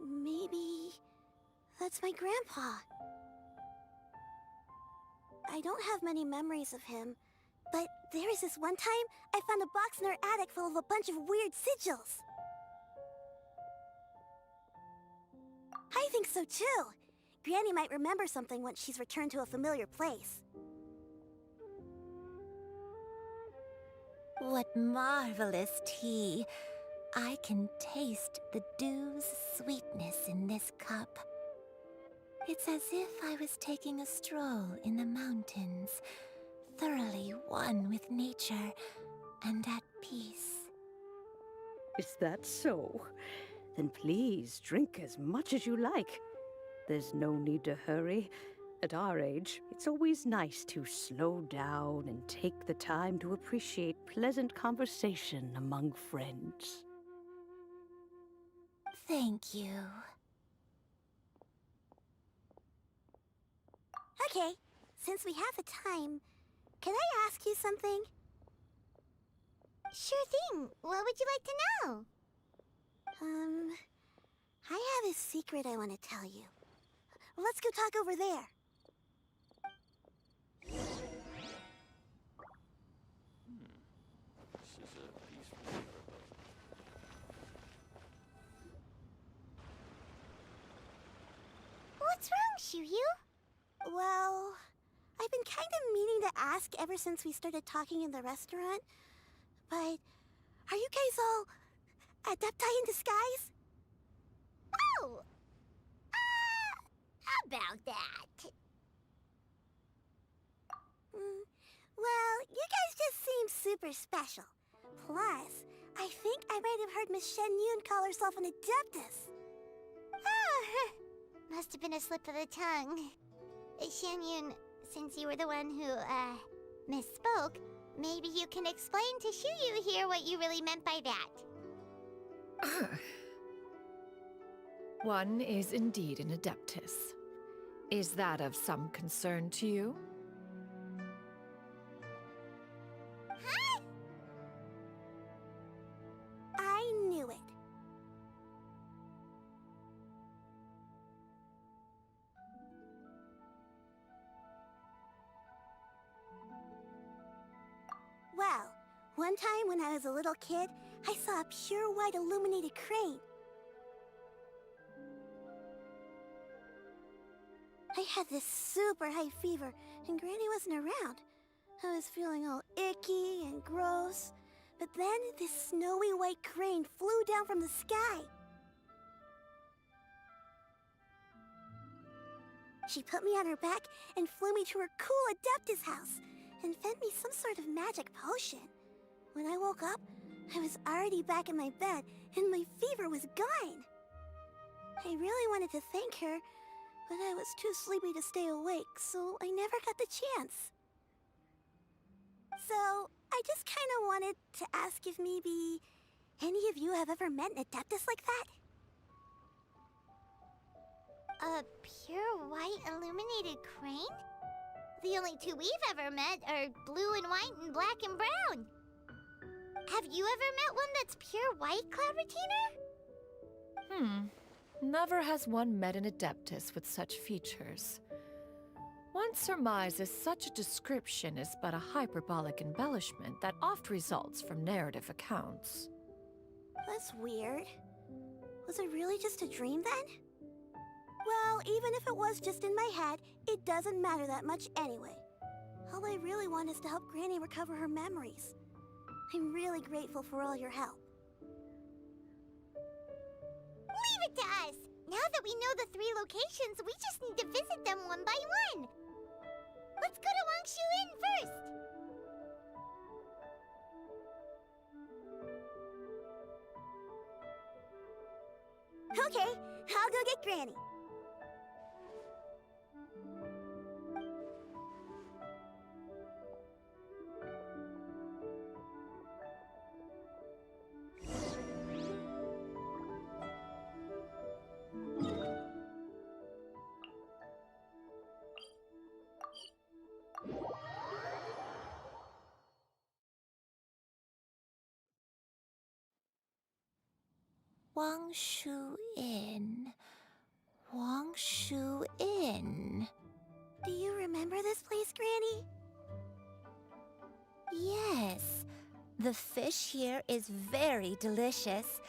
Maybe that's my grandpa. I don't have many memories of him, but there was this one time I found a box in our attic full of a bunch of weird sigils. I think so too. Granny might remember something once she's returned to a familiar place. What marvelous tea. I can taste the dew's sweetness in this cup. It's as if I was taking a stroll in the mountains, thoroughly one with nature and at peace. Is that so? Then please drink as much as you like. There's no need to hurry. At our age, it's always nice to slow down and take the time to appreciate pleasant conversation among friends. Thank you. Okay, since we have the time, can I ask you something? Sure thing. What would you like to know? I have a secret I want to tell you. Let's go talk over there. Shiryu? Well, I've been kind of meaning to ask ever since we started talking in the restaurant. But are you guys all adepti in disguise? Oh! About that. Well, you guys just seem super special. Plus, I think I might have heard Miss Shen Yun call herself an Adeptus. Oh, must have been a slip of the tongue. Shen Yun, since you were the one who, misspoke, maybe you can explain to Shiryu here what you really meant by that. One is indeed an Adeptus. Is that of some concern to you? Huh? I knew it. Well, one time when I was a little kid, I saw a pure white illuminated crane. I had this super high fever, and Granny wasn't around. I was feeling all icky and gross. But then this snowy white crane flew down from the sky. She put me on her back and flew me to her cool Adeptus house and fed me some sort of magic potion. When I woke up, I was already back in my bed and my fever was gone. I really wanted to thank her, but I was too sleepy to stay awake, so I never got the chance. So, I just kind of wanted to ask if maybe any of you have ever met an Adeptus like that? A pure white illuminated crane? The only two we've ever met are blue and white and black and brown. Have you ever met one that's pure white, Cloud Retainer? Never has one met an Adeptus with such features. One surmises such a description is but a hyperbolic embellishment that oft results from narrative accounts. That's weird. Was it really just a dream then? Well, even if it was just in my head, it doesn't matter that much anyway. All I really want is to help Granny recover her memories. I'm really grateful for all your help. Leave it to us! Now that we know the 3 locations, we just need to visit them one by one. Let's go to Wangshu Inn first! Okay, I'll go get Granny. Wangshu Inn. Wangshu Inn. Do you remember this place, Granny? Yes. The fish here is very delicious.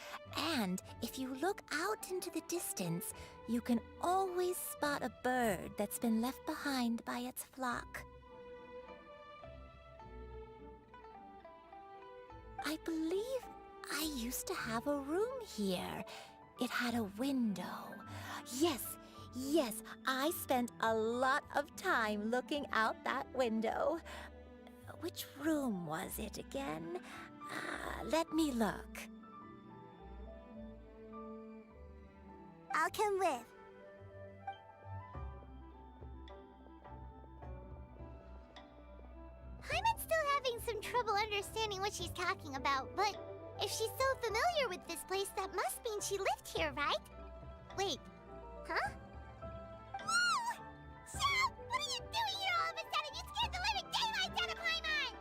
And if you look out into the distance, you can always spot a bird that's been left behind by its flock. I believe I used to have a room here. It had a window. Yes, I spent a lot of time looking out that window. Which room was it again? Let me look. I'll come with. Hyman's still having some trouble understanding what she's talking about, but if she's so familiar with this place, that must mean she lived here, right? Wait, huh? Whoa! Shell, what are you doing here all of a sudden? You scared the living daylights out of Paimon!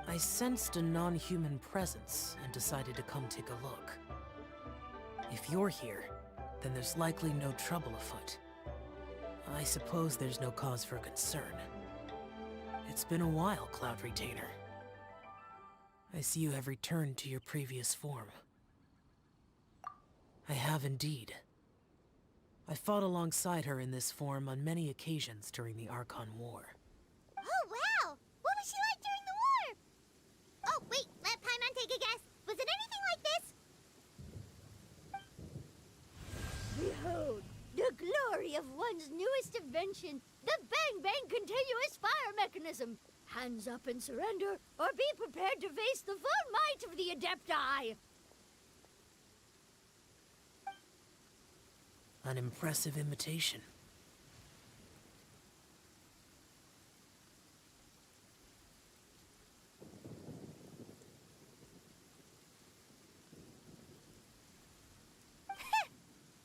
I sensed a non-human presence and decided to come take a look. If you're here, then there's likely no trouble afoot. I suppose there's no cause for concern. It's been a while, Cloud Retainer. I see you have returned to your previous form. I have indeed. I fought alongside her in this form on many occasions during the Archon War. Oh, wow! What was she like during the war? Oh, wait, let Paimon take a guess. Was it anything like this? Behold, the glory of one's newest invention, the Bang Bang Continuous Fire Mechanism. Hands up and surrender, or be prepared to face the full might of the Adepti. An impressive imitation.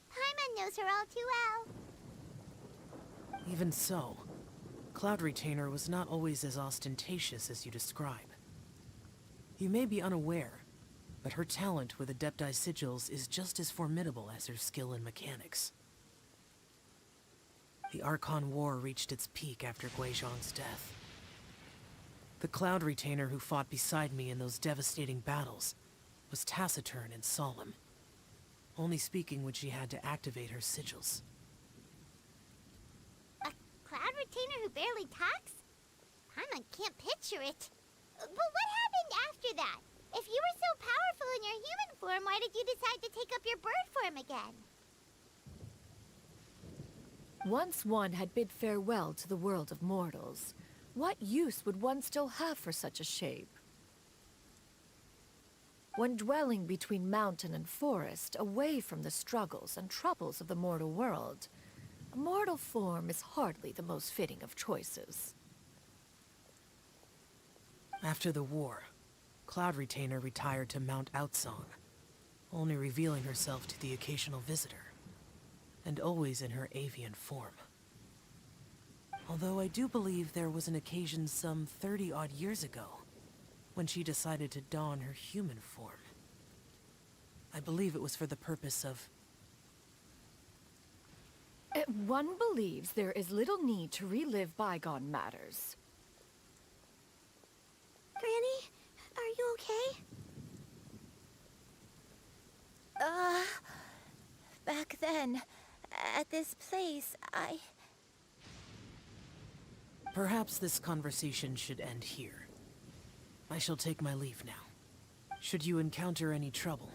Paimon knows her all too well. Even so, Cloud Retainer was not always as ostentatious as you describe. You may be unaware, but her talent with Adepti sigils is just as formidable as her skill in mechanics. The Archon War reached its peak after Guizhong's death. The Cloud Retainer who fought beside me in those devastating battles was taciturn and solemn, only speaking when she had to activate her sigils. A Cloud Retainer who barely talks? Paimon can't picture it. But what happened after that? If you were so powerful in your human form, why did you decide to take up your bird form again? Once one had bid farewell to the world of mortals, what use would one still have for such a shape? When dwelling between mountain and forest, away from the struggles and troubles of the mortal world, a mortal form is hardly the most fitting of choices. After the war, Cloud Retainer retired to Mount Outsong, only revealing herself to the occasional visitor, and always in her avian form. Although I do believe there was an occasion some 30-odd years ago when she decided to don her human form. I believe it was for the purpose of... One believes there is little need to relive bygone matters. Granny, are you okay? Back then, at this place, Perhaps this conversation should end here. I shall take my leave now. Should you encounter any trouble,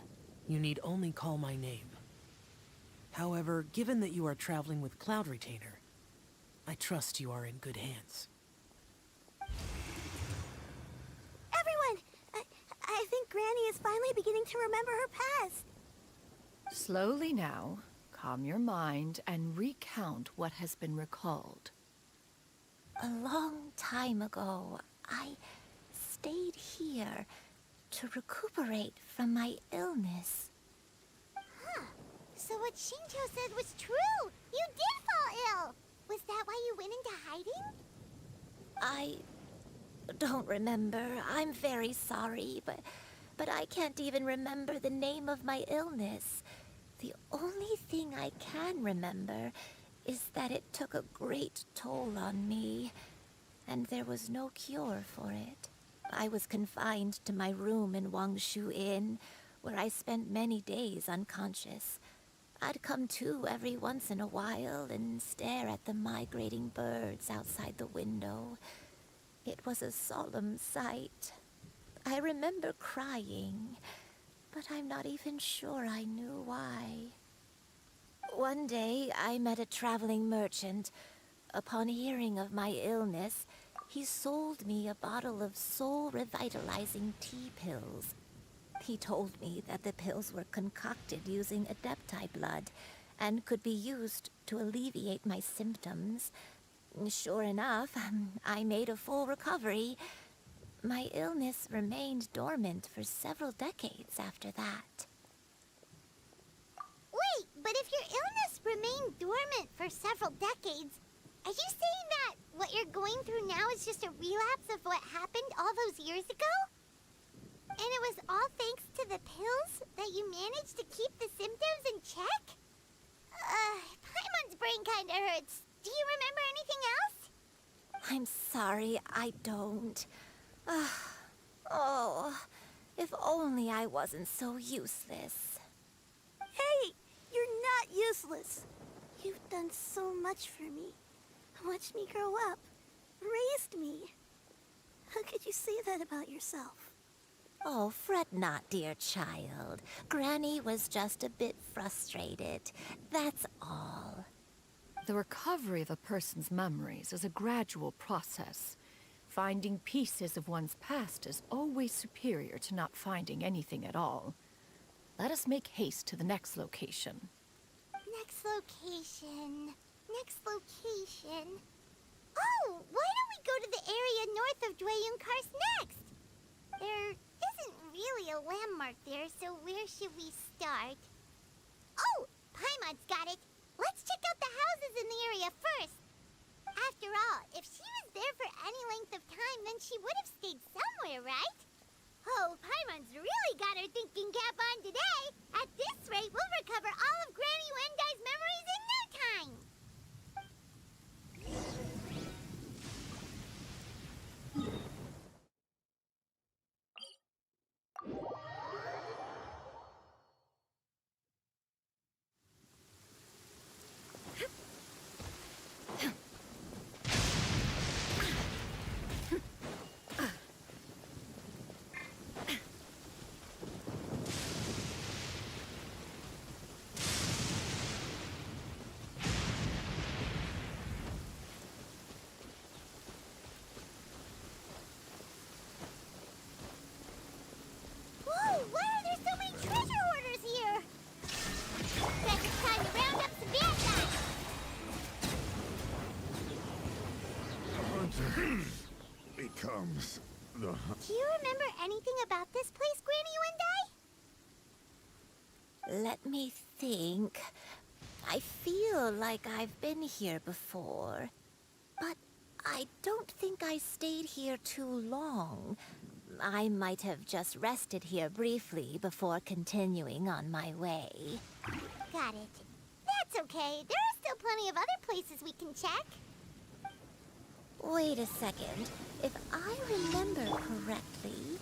you need only call my name. However, given that you are traveling with Cloud Retainer, I trust you are in good hands. Everyone! I think Granny is finally beginning to remember her past. Slowly now, calm your mind and recount what has been recalled. A long time ago, I stayed here to recuperate from my illness. Huh. So what Shinto said was true! You did fall ill! Was that why you went into hiding? I don't remember. I'm very sorry, but I can't even remember the name of my illness. The only thing I can remember is that it took a great toll on me, and there was no cure for it. I was confined to my room in Wangshu Inn, where I spent many days unconscious. I'd come to every once in a while and stare at the migrating birds outside the window. It was a solemn sight. I remember crying, but I'm not even sure I knew why. One day, I met a traveling merchant. Upon hearing of my illness, he sold me a bottle of soul-revitalizing tea pills. He told me that the pills were concocted using Adepti blood and could be used to alleviate my symptoms. Sure enough, I made a full recovery. My illness remained dormant for several decades after that. Wait, but if your illness remained dormant for several decades, are you saying that what you're going through now is just a relapse of what happened all those years ago? And it was all thanks to the pills that you managed to keep the symptoms in check? Paimon's brain kinda hurts. Do you remember anything else? I'm sorry, I don't. Oh, if only I wasn't so useless. Hey, you're not useless. You've done so much for me. Watched me grow up. Raised me. How could you say that about yourself? Oh, fret not, dear child. Granny was just a bit frustrated. That's all. The recovery of a person's memories is a gradual process. Finding pieces of one's past is always superior to not finding anything at all. Let us make haste to the next location. Next location. Next location. Oh, why don't we go to the area north of Dwayunkars next? There isn't really a landmark there, so where should we start? Oh, Paimon's got it. Let's check out the houses in the area first. After all, if she was there for any length of time, then she would have stayed somewhere, right? Oh, Paimon's really got her thinking cap on today. At this rate, we'll recover all of Granny Wendai's memories in no time. Whoa, why are there so many treasure hoarders here? Guess it's time to round up some bad guys. Hunter becomes the Do you remember anything about this place, Granny Wendai? Let me think. I feel like I've been here before, but I don't think I stayed here too long. I might have just rested here briefly before continuing on my way. Got it. That's okay. There are still plenty of other places we can check. Wait a second. If I remember correctly,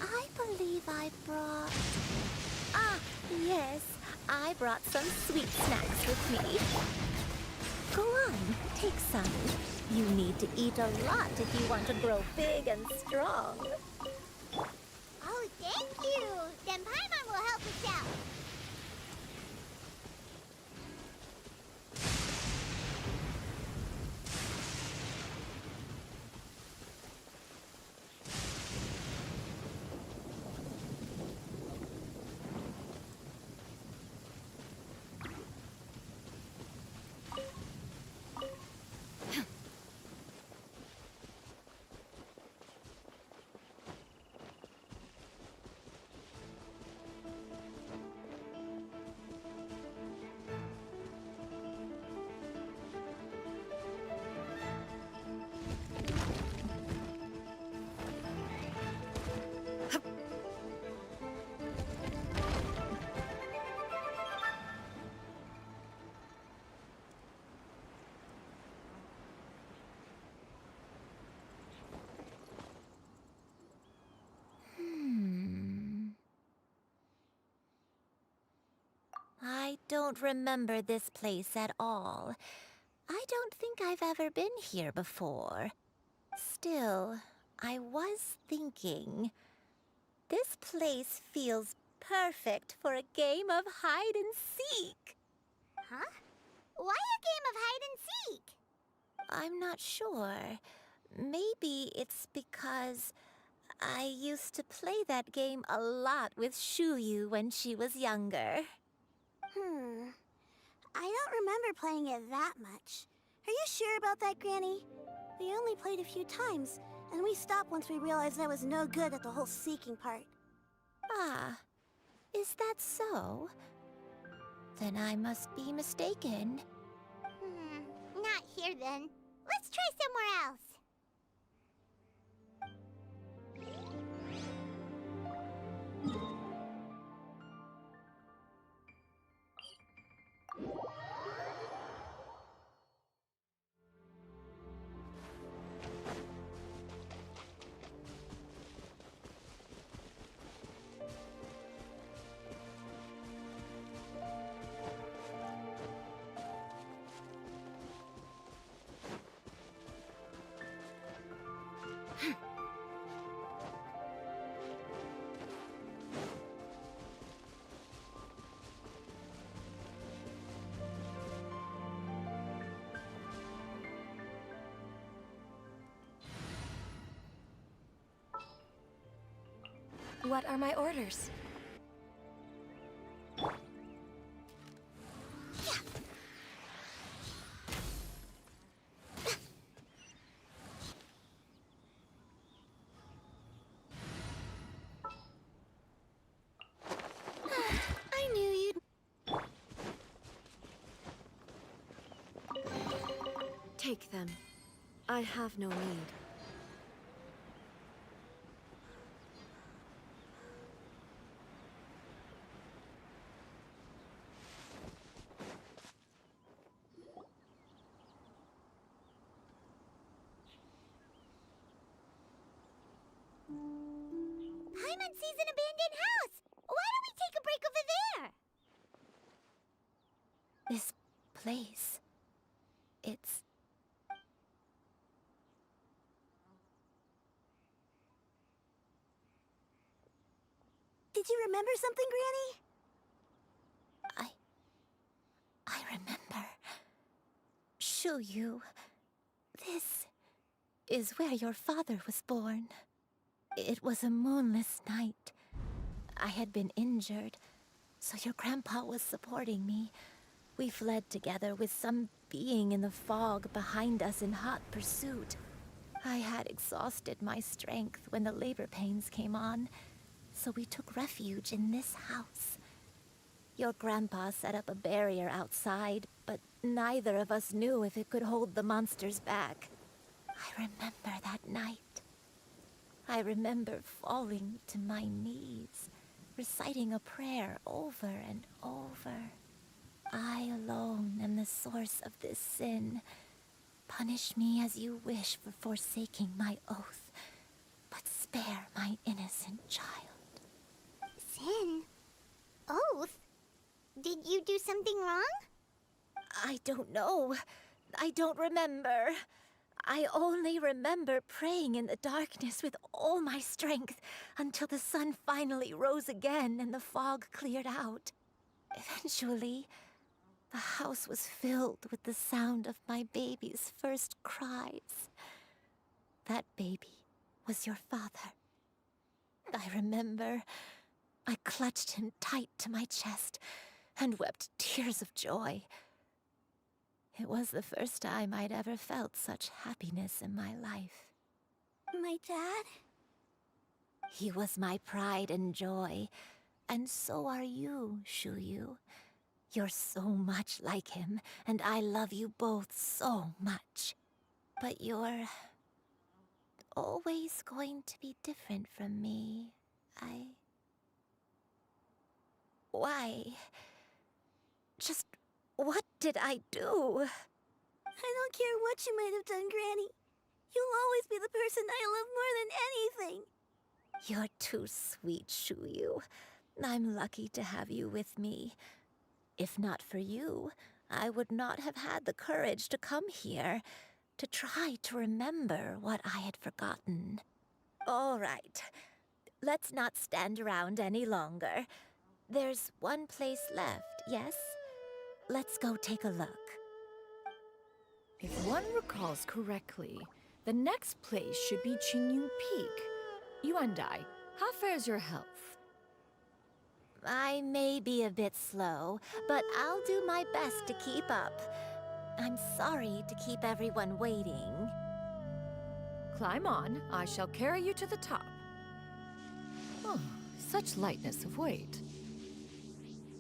I believe I brought... Ah, yes. I brought some sweet snacks with me. Go on, take some. You need to eat a lot if you want to grow big and strong. Oh, thank you. Then Paimon will help us out. I don't remember this place at all. I don't think I've ever been here before. Still, I was thinking, this place feels perfect for a game of hide and seek. Huh? Why a game of hide and seek? I'm not sure. Maybe it's because I used to play that game a lot with Shuyu when she was younger. I don't remember playing it that much. Are you sure about that, Granny? We only played a few times, and we stopped once we realized I was no good at the whole seeking part. Ah, is that so? Then I must be mistaken. Not here then. Let's try somewhere else. What are my orders? I knew you'd... Take them. I have no need. Paimon sees an abandoned house! Why don't we take a break over there? This place. It's... Did you remember something, Granny? I remember. Shuyu. This is where your father was born. It was a moonless night. I had been injured, so your grandpa was supporting me. We fled together with some being in the fog behind us in hot pursuit. I had exhausted my strength when the labor pains came on, so we took refuge in this house. Your grandpa set up a barrier outside, but neither of us knew if it could hold the monsters back. I remember that night. I remember falling to my knees, reciting a prayer over and over. I alone am the source of this sin. Punish me as you wish for forsaking my oath, but spare my innocent child. Sin? Oath? Did you do something wrong? I don't know. I don't remember. I only remember praying in the darkness with all my strength until the sun finally rose again and the fog cleared out. Eventually, the house was filled with the sound of my baby's first cries. That baby was your father. I remember I clutched him tight to my chest and wept tears of joy. It was the first time I'd ever felt such happiness in my life. My dad? He was my pride and joy, and so are you, Shuyu. You're so much like him, and I love you both so much. But you're always going to be different from me. Why? Just what did I do? I don't care what you might have done, Granny. You'll always be the person I love more than anything. You're too sweet, Shuyu. I'm lucky to have you with me. If not for you, I would not have had the courage to come here, to try to remember what I had forgotten. All right, let's not stand around any longer. There's one place left, yes? Let's go take a look. If one recalls correctly, the next place should be Qingyun Peak. Yuandai, how fares your health? I may be a bit slow, but I'll do my best to keep up. I'm sorry to keep everyone waiting. Climb on, I shall carry you to the top. Oh, such lightness of weight.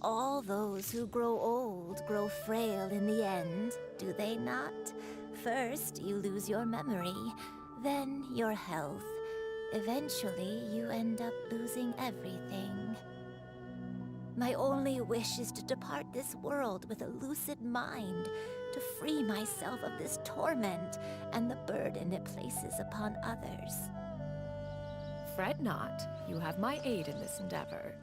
All those who grow old grow frail in the end, do they not? First, you lose your memory, then your health. Eventually, you end up losing everything. My only wish is to depart this world with a lucid mind, to free myself of this torment and the burden it places upon others. Fret not, you have my aid in this endeavor.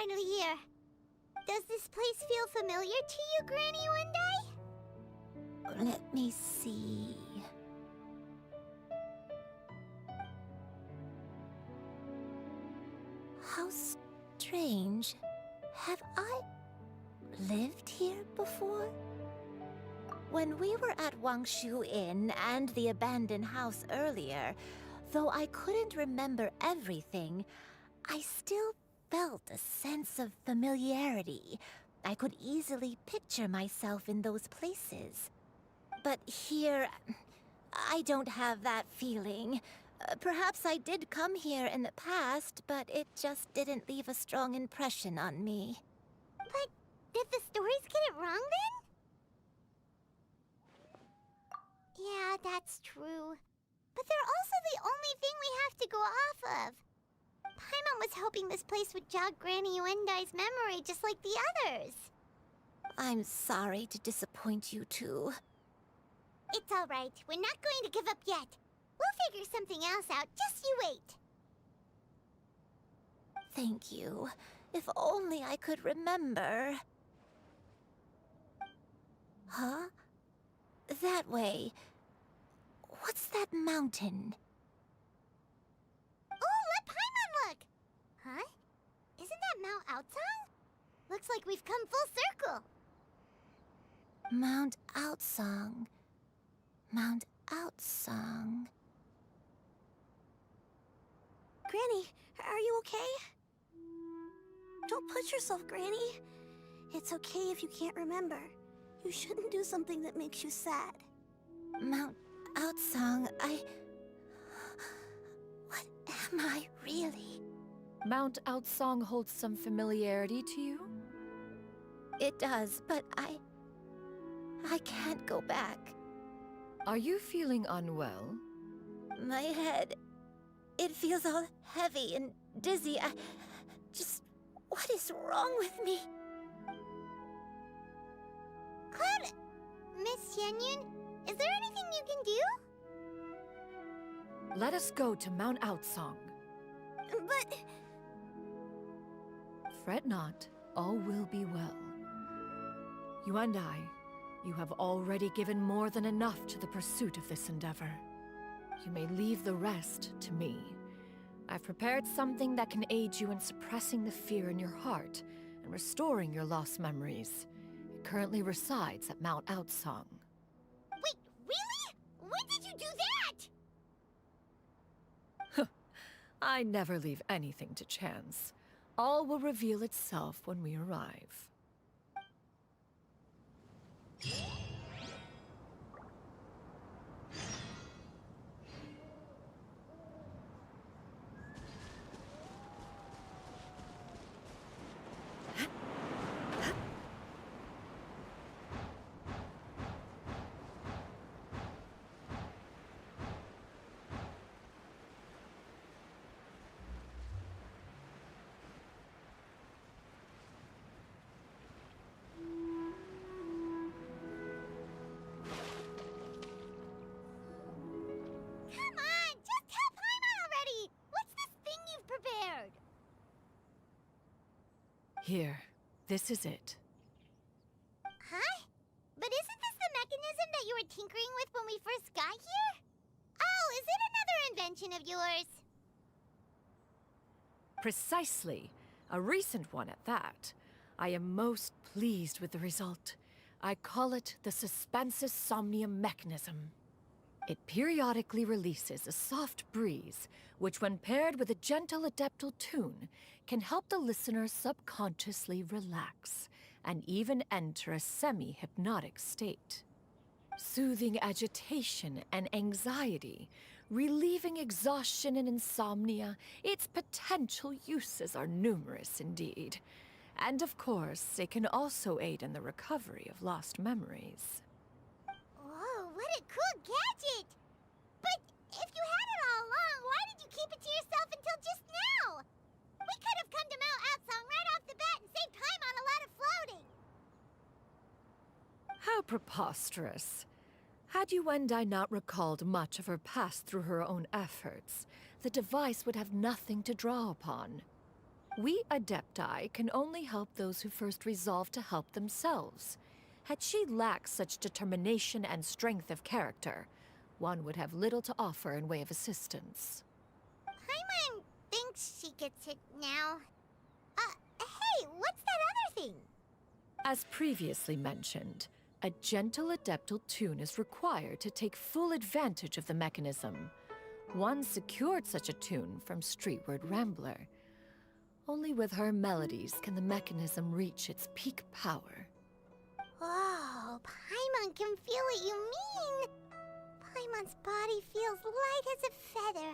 finally here. Does this place feel familiar to you, Granny Wendy? Let me see. How strange. Have I lived here before? When we were at Wangshu Inn and the abandoned house earlier, though I couldn't remember everything, I still felt a sense of familiarity. I could easily picture myself in those places. But here, I don't have that feeling. Perhaps I did come here in the past, but it just didn't leave a strong impression on me. But did the stories get it wrong then? Yeah, that's true. But they're also the only thing we have to go off of. Paimon was hoping this place would jog Granny Uendai's memory just like the others. I'm sorry to disappoint you too. It's all right. We're not going to give up yet. We'll figure something else out. Just you wait. Thank you. If only I could remember. Huh? That way. What's that mountain? Oh, let Paimon look! Huh? Isn't that Mount Aotsang? Looks like we've come full circle. Mount Aotsang. Mount Aotsang. Granny, are you okay? Don't push yourself, Granny. It's okay if you can't remember. You shouldn't do something that makes you sad. Mount Aotsang, What am I really? Mount Aotsang holds some familiarity to you? It does, but I can't go back. Are you feeling unwell? My head, it feels all heavy and dizzy. What is wrong with me? Cloud, Miss Yenyun, is there anything you can do? Let us go to Mount Aotsang. But... Fret not, all will be well. You and I, you have already given more than enough to the pursuit of this endeavor. You may leave the rest to me. I've prepared something that can aid you in suppressing the fear in your heart and restoring your lost memories. It currently resides at Mount Aotsang. Wait, really? When did you do that? I never leave anything to chance. All will reveal itself when we arrive. Come on, just tell Paimon already! What's this thing you've prepared? Here, this is it. Huh? But isn't this the mechanism that you were tinkering with when we first got here? Oh, is it another invention of yours? Precisely. A recent one at that. I am most pleased with the result. I call it the Suspensus Somnium mechanism. It periodically releases a soft breeze, which when paired with a gentle adeptal tune, can help the listener subconsciously relax and even enter a semi-hypnotic state. Soothing agitation and anxiety, relieving exhaustion and insomnia, its potential uses are numerous indeed. And of course, it can also aid in the recovery of lost memories. Whoa, what a cool gadget! But if you had it all along, why did you keep it to yourself until just now? We could have come to Mount Aotsang right off the bat and saved time on a lot of floating. How preposterous. Had you and I not recalled much of her past through her own efforts, the device would have nothing to draw upon. We Adepti can only help those who first resolve to help themselves. Had she lacked such determination and strength of character, one would have little to offer in way of assistance. Paimon thinks she gets it now. Hey, what's that other thing? As previously mentioned, a gentle adeptal tune is required to take full advantage of the mechanism. One secured such a tune from Streetward Rambler. Only with her melodies can the mechanism reach its peak power. Whoa, Paimon can feel what you mean. Paimon's body feels light as a feather.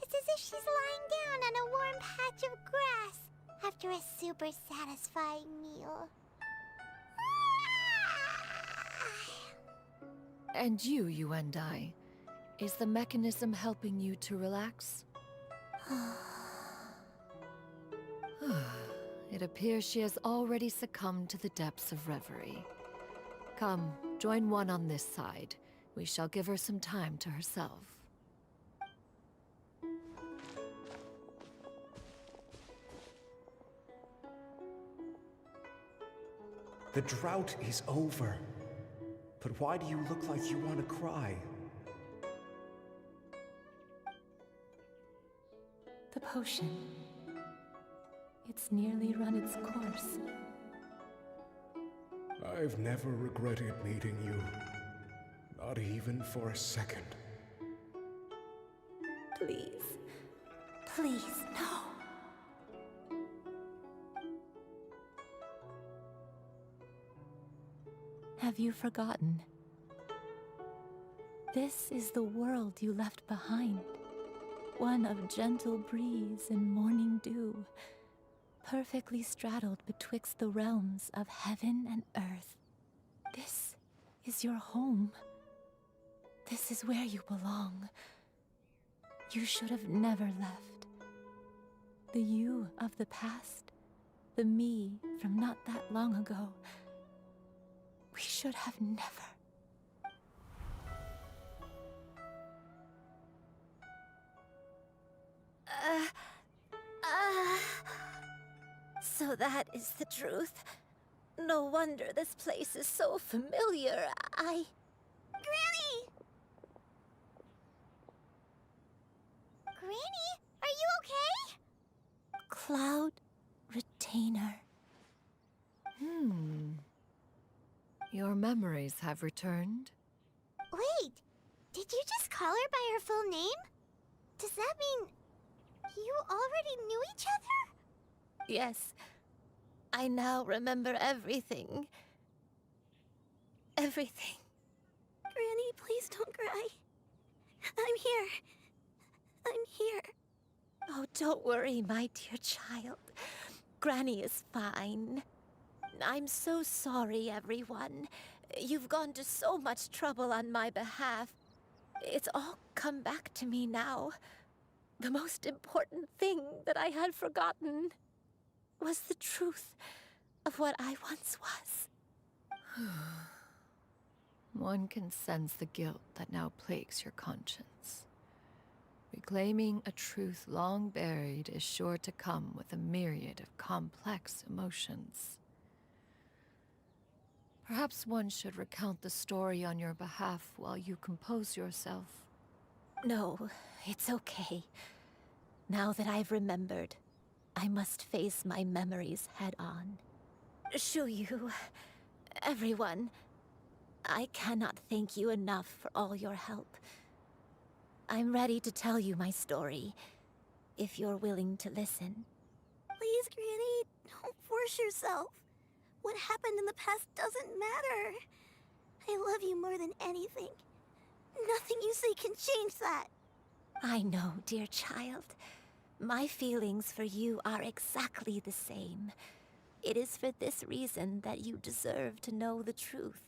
It's as if she's lying down on a warm patch of grass after a super satisfying meal. And you and I, is the mechanism helping you to relax? It appears she has already succumbed to the depths of reverie. Come, join one on this side. We shall give her some time to herself. The drought is over. But why do you look like you want to cry? The potion. It's nearly run its course. I've never regretted meeting you. Not even for a second. Please. Please, no. Have you forgotten? This is the world you left behind. One of gentle breeze and morning dew, perfectly straddled betwixt the realms of heaven and earth. This is your home. This is where you belong. You should have never left. The you of the past, the me from not that long ago. We should have never. So that is the truth. No wonder this place is so familiar. Granny! Granny, are you okay? Cloud Retainer. Your memories have returned? Wait, did you just call her by her full name? Does that mean you already knew each other? Yes. I now remember everything. Everything. Granny, please don't cry. I'm here. I'm here. Oh, don't worry, my dear child. Granny is fine. I'm so sorry, everyone. You've gone to so much trouble on my behalf. It's all come back to me now. The most important thing that I had forgotten was the truth of what I once was. One can sense the guilt that now plagues your conscience. Reclaiming a truth long buried is sure to come with a myriad of complex emotions. Perhaps one should recount the story on your behalf while you compose yourself. No, it's okay. Now that I've remembered, I must face my memories head on. Shuyu, everyone, I cannot thank you enough for all your help. I'm ready to tell you my story, if you're willing to listen. Please, Granny, don't force yourself. What happened in the past doesn't matter. I love you more than anything. Nothing you say can change that. I know, dear child. My feelings for you are exactly the same. It is for this reason that you deserve to know the truth.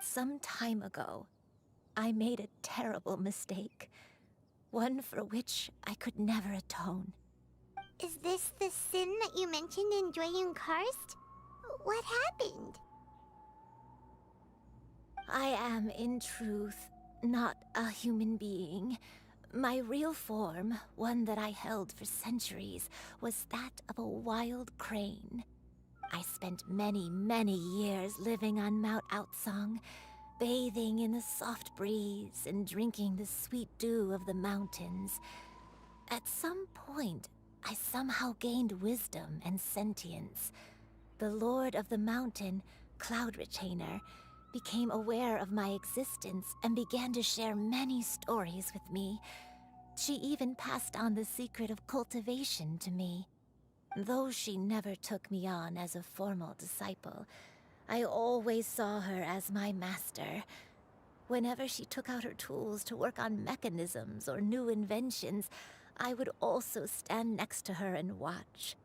Some time ago, I made a terrible mistake. One for which I could never atone. Is this the sin that you mentioned in Joyun Karst? What happened? I am, in truth, not a human being, My real form, one that I held for centuries, was that of a wild crane. I spent many, many years living on Mount Outsong, bathing in the soft breeze and drinking the sweet dew of the mountains. At some point, I somehow gained wisdom and sentience. The Lord of the Mountain, Cloud Retainer, became aware of my existence and began to share many stories with me. She even passed on the secret of cultivation to me. Though she never took me on as a formal disciple, I always saw her as my master. Whenever she took out her tools to work on mechanisms or new inventions, I would also stand next to her and watch.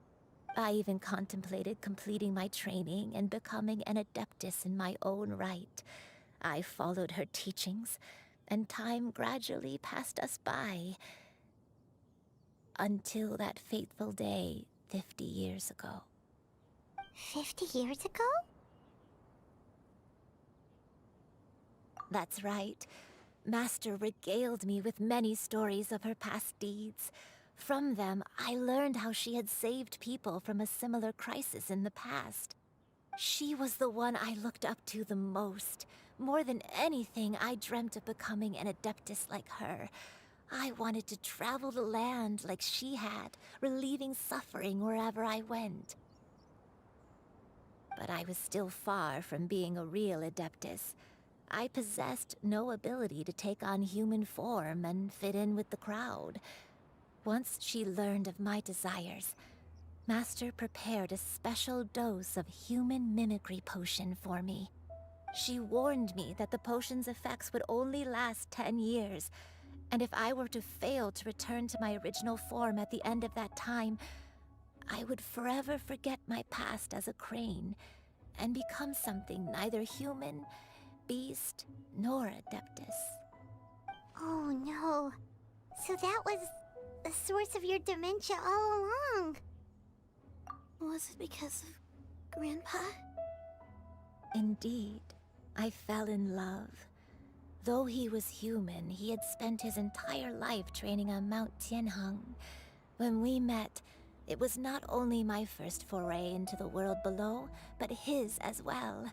I even contemplated completing my training and becoming an adeptus in my own right. I followed her teachings, and time gradually passed us by. Until that fateful day 50 years ago. 50 years ago? That's right. Master regaled me with many stories of her past deeds. From them, I learned how she had saved people from a similar crisis in the past. She was the one I looked up to the most. More than anything, I dreamt of becoming an adeptus like her. I wanted to travel the land like she had, relieving suffering wherever I went. But I was still far from being a real adeptus. I possessed no ability to take on human form and fit in with the crowd. Once she learned of my desires, Master prepared a special dose of human mimicry potion for me. She warned me that the potion's effects would only last 10 years, and if I were to fail to return to my original form at the end of that time, I would forever forget my past as a crane and become something neither human, beast, nor adeptus. Oh no. So that was the source of your dementia all along. Was it because of Grandpa? Indeed, I fell in love. Though he was human, he had spent his entire life training on Mount Tianheng. When we met, it was not only my first foray into the world below, but his as well.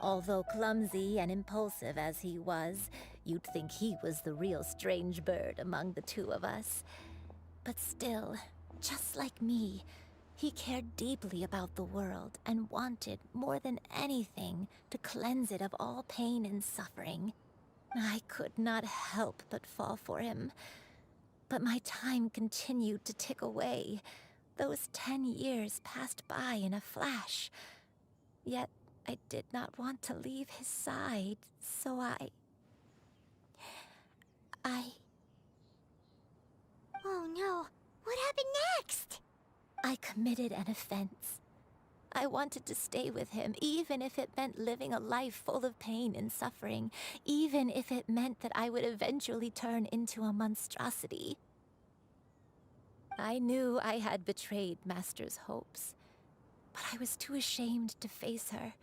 Although clumsy and impulsive as he was, you'd think he was the real strange bird among the two of us. But still, just like me, he cared deeply about the world and wanted, more than anything, to cleanse it of all pain and suffering. I could not help but fall for him. But my time continued to tick away. Those 10 years passed by in a flash. Yet I did not want to leave his side, so I... Oh no, what happened next? I committed an offense. I wanted to stay with him, even if it meant living a life full of pain and suffering, even if it meant that I would eventually turn into a monstrosity. I knew I had betrayed Master's hopes, but I was too ashamed to face her.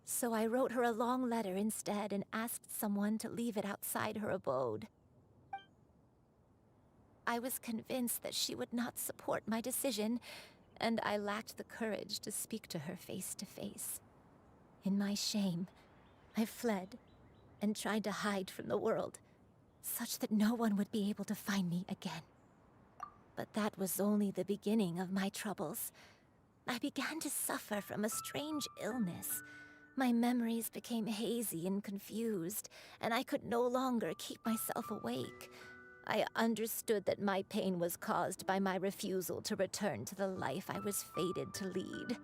So I wrote her a long letter instead and asked someone to leave it outside her abode. I was convinced that she would not support my decision, and I lacked the courage to speak to her face to face. In my shame, I fled and tried to hide from the world, such that no one would be able to find me again. But that was only the beginning of my troubles. I began to suffer from a strange illness. My memories became hazy and confused, and I could no longer keep myself awake. I understood that my pain was caused by my refusal to return to the life I was fated to lead.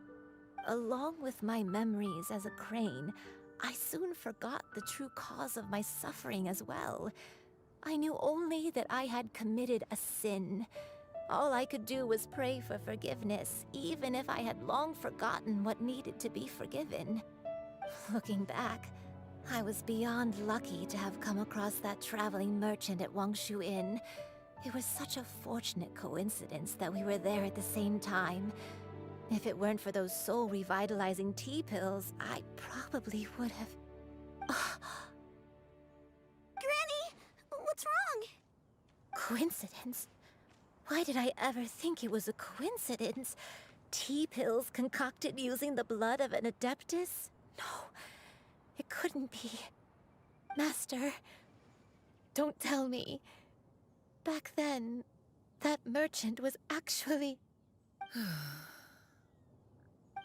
Along with my memories as a crane, I soon forgot the true cause of my suffering as well. I knew only that I had committed a sin. All I could do was pray for forgiveness, even if I had long forgotten what needed to be forgiven. Looking back, I was beyond lucky to have come across that traveling merchant at Wangshu Inn. It was such a fortunate coincidence that we were there at the same time. If it weren't for those soul-revitalizing tea pills, I probably would have... Granny, what's wrong? Coincidence? Why did I ever think it was a coincidence? Tea pills concocted using the blood of an adeptus? No, it couldn't be. Master, don't tell me. Back then, that merchant was actually...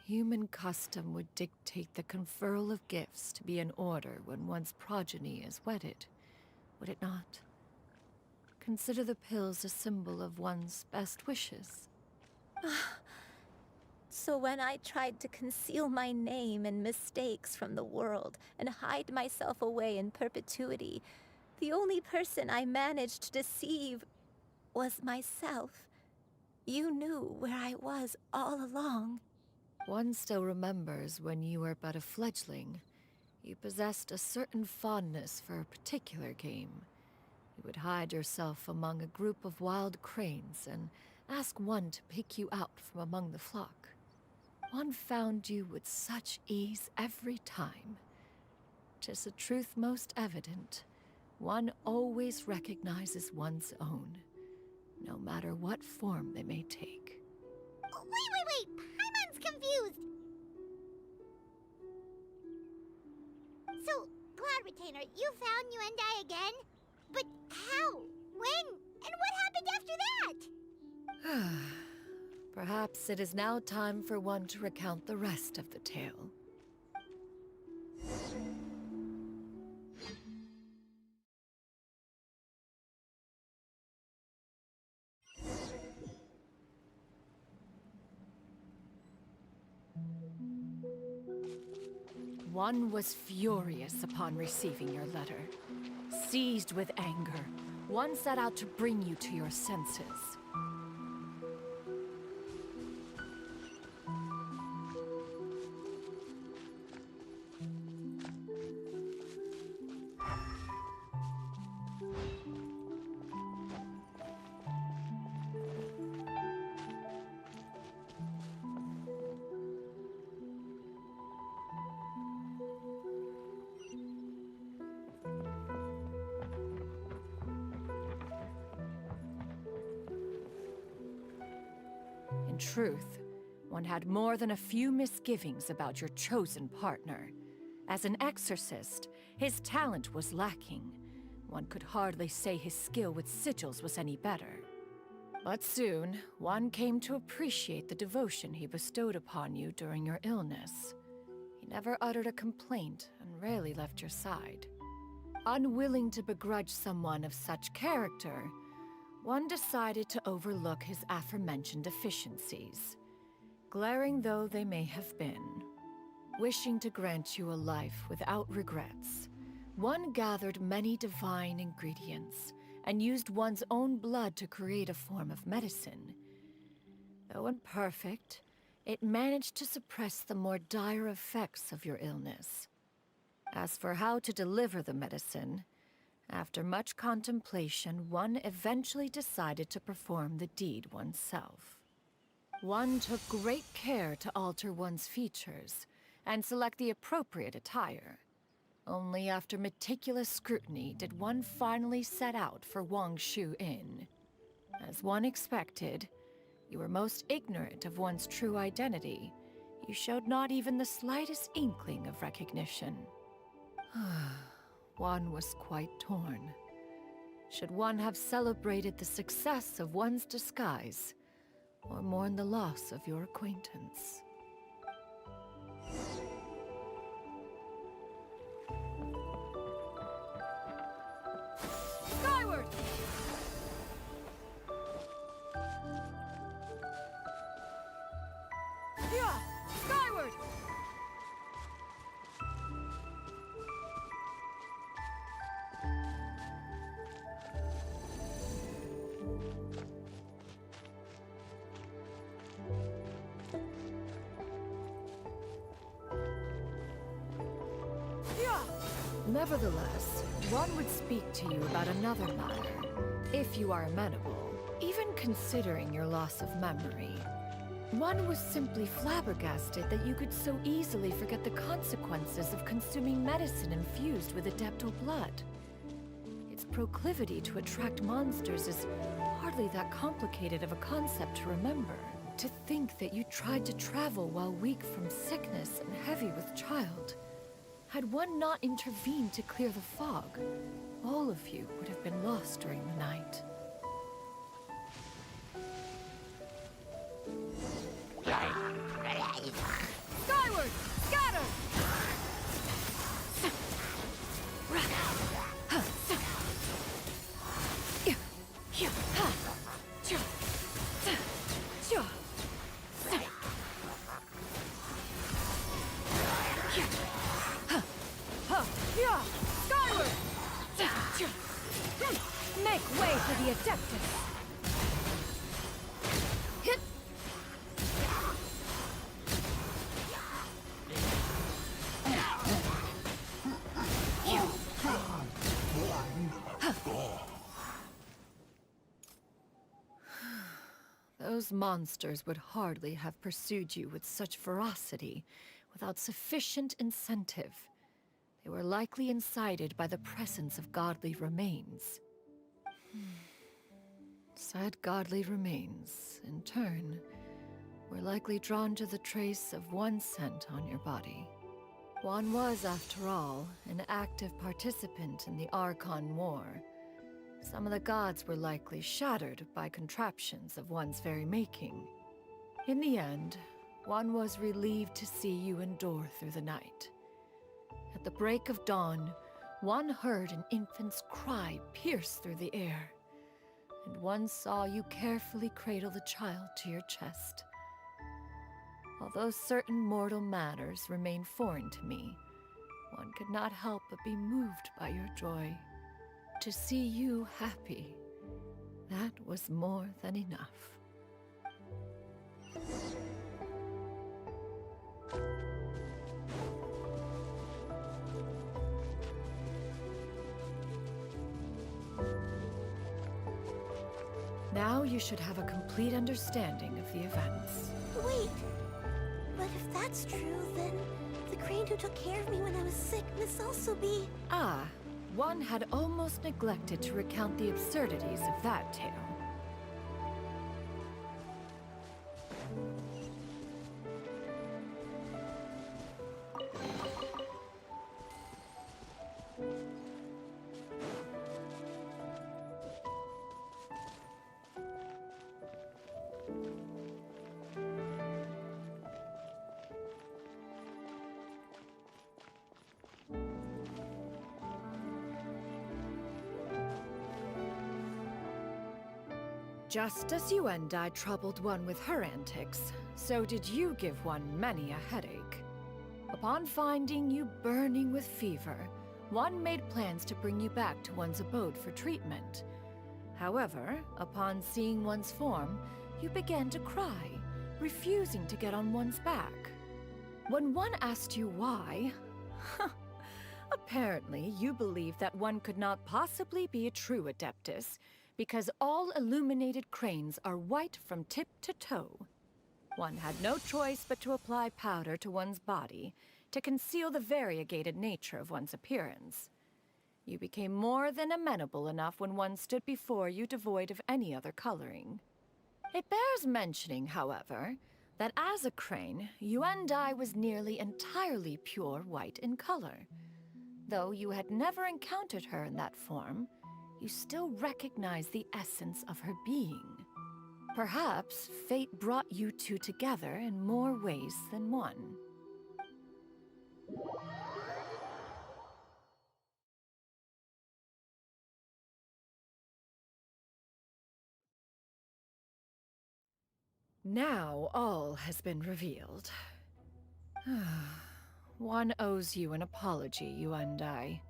Human custom would dictate the conferral of gifts to be in order when one's progeny is wedded, would it not? Consider the pills a symbol of one's best wishes. So when I tried to conceal my name and mistakes from the world and hide myself away in perpetuity, the only person I managed to deceive was myself. You knew where I was all along. One still remembers when you were but a fledgling. You possessed a certain fondness for a particular game. You would hide yourself among a group of wild cranes and ask one to pick you out from among the flock. One found you with such ease every time. 'Tis a truth most evident. One always recognizes one's own, no matter what form they may take. Wait! Paimon's confused! So, Cloud Retainer, you found Yuendai again? But how? When? And what happened after that? Perhaps it is now time for one to recount the rest of the tale. One was furious upon receiving your letter. Seized with anger, one set out to bring you to your senses. In truth, one had more than a few misgivings about your chosen partner. As an exorcist, his talent was lacking. One could hardly say his skill with sigils was any better. But soon, one came to appreciate the devotion he bestowed upon you during your illness. He never uttered a complaint and rarely left your side. Unwilling to begrudge someone of such character, one decided to overlook his aforementioned deficiencies, glaring though they may have been. Wishing to grant you a life without regrets, one gathered many divine ingredients and used one's own blood to create a form of medicine. Though imperfect, it managed to suppress the more dire effects of your illness. As for how to deliver the medicine, after much contemplation, one eventually decided to perform the deed oneself. One took great care to alter one's features and select the appropriate attire. Only after meticulous scrutiny did one finally set out for Wangshu Inn. As one expected, you were most ignorant of one's true identity. You showed not even the slightest inkling of recognition. One was quite torn. Should one have celebrated the success of one's disguise, or mourn the loss of your acquaintance? Skyward! Yeah! Skyward! Nevertheless, one would speak to you about another matter, if you are amenable, even considering your loss of memory. One was simply flabbergasted that you could so easily forget the consequences of consuming medicine infused with adeptal blood. It's proclivity to attract monsters is hardly that complicated of a concept to remember. To think that you tried to travel while weak from sickness and heavy with child. Had one not intervened to clear the fog, all of you would have been lost during the night. Skyward! Scatter! Skyward! Make way for the Adeptus! Hit! Those monsters would hardly have pursued you with such ferocity without sufficient incentive. They were likely incited by the presence of godly remains. Said godly remains, in turn, were likely drawn to the trace of one scent on your body. One was, after all, an active participant in the Archon War. Some of the gods were likely shattered by contraptions of one's very making. In the end, one was relieved to see you endure through the night. At the break of dawn, one heard an infant's cry pierce through the air, and one saw you carefully cradle the child to your chest. Although certain mortal matters remain foreign to me, one could not help but be moved by your joy. To see you happy, that was more than enough. Now you should have a complete understanding of the events. Wait! But if that's true, then the crane who took care of me when I was sick must also be... Ah, one had almost neglected to recount the absurdities of that tale. Just as you and I troubled one with her antics, so did you give one many a headache. Upon finding you burning with fever, one made plans to bring you back to one's abode for treatment. However, upon seeing one's form, you began to cry, refusing to get on one's back. When one asked you why, apparently you believed that one could not possibly be a true Adeptus, because all illuminated cranes are white from tip to toe. One had no choice but to apply powder to one's body to conceal the variegated nature of one's appearance. You became more than amenable enough when one stood before you devoid of any other coloring. It bears mentioning, however, that as a crane, Yuendai was nearly entirely pure white in color. Though you had never encountered her in that form, you still recognize the essence of her being. Perhaps fate brought you two together in more ways than one. Now all has been revealed. One owes you an apology, Yuendai.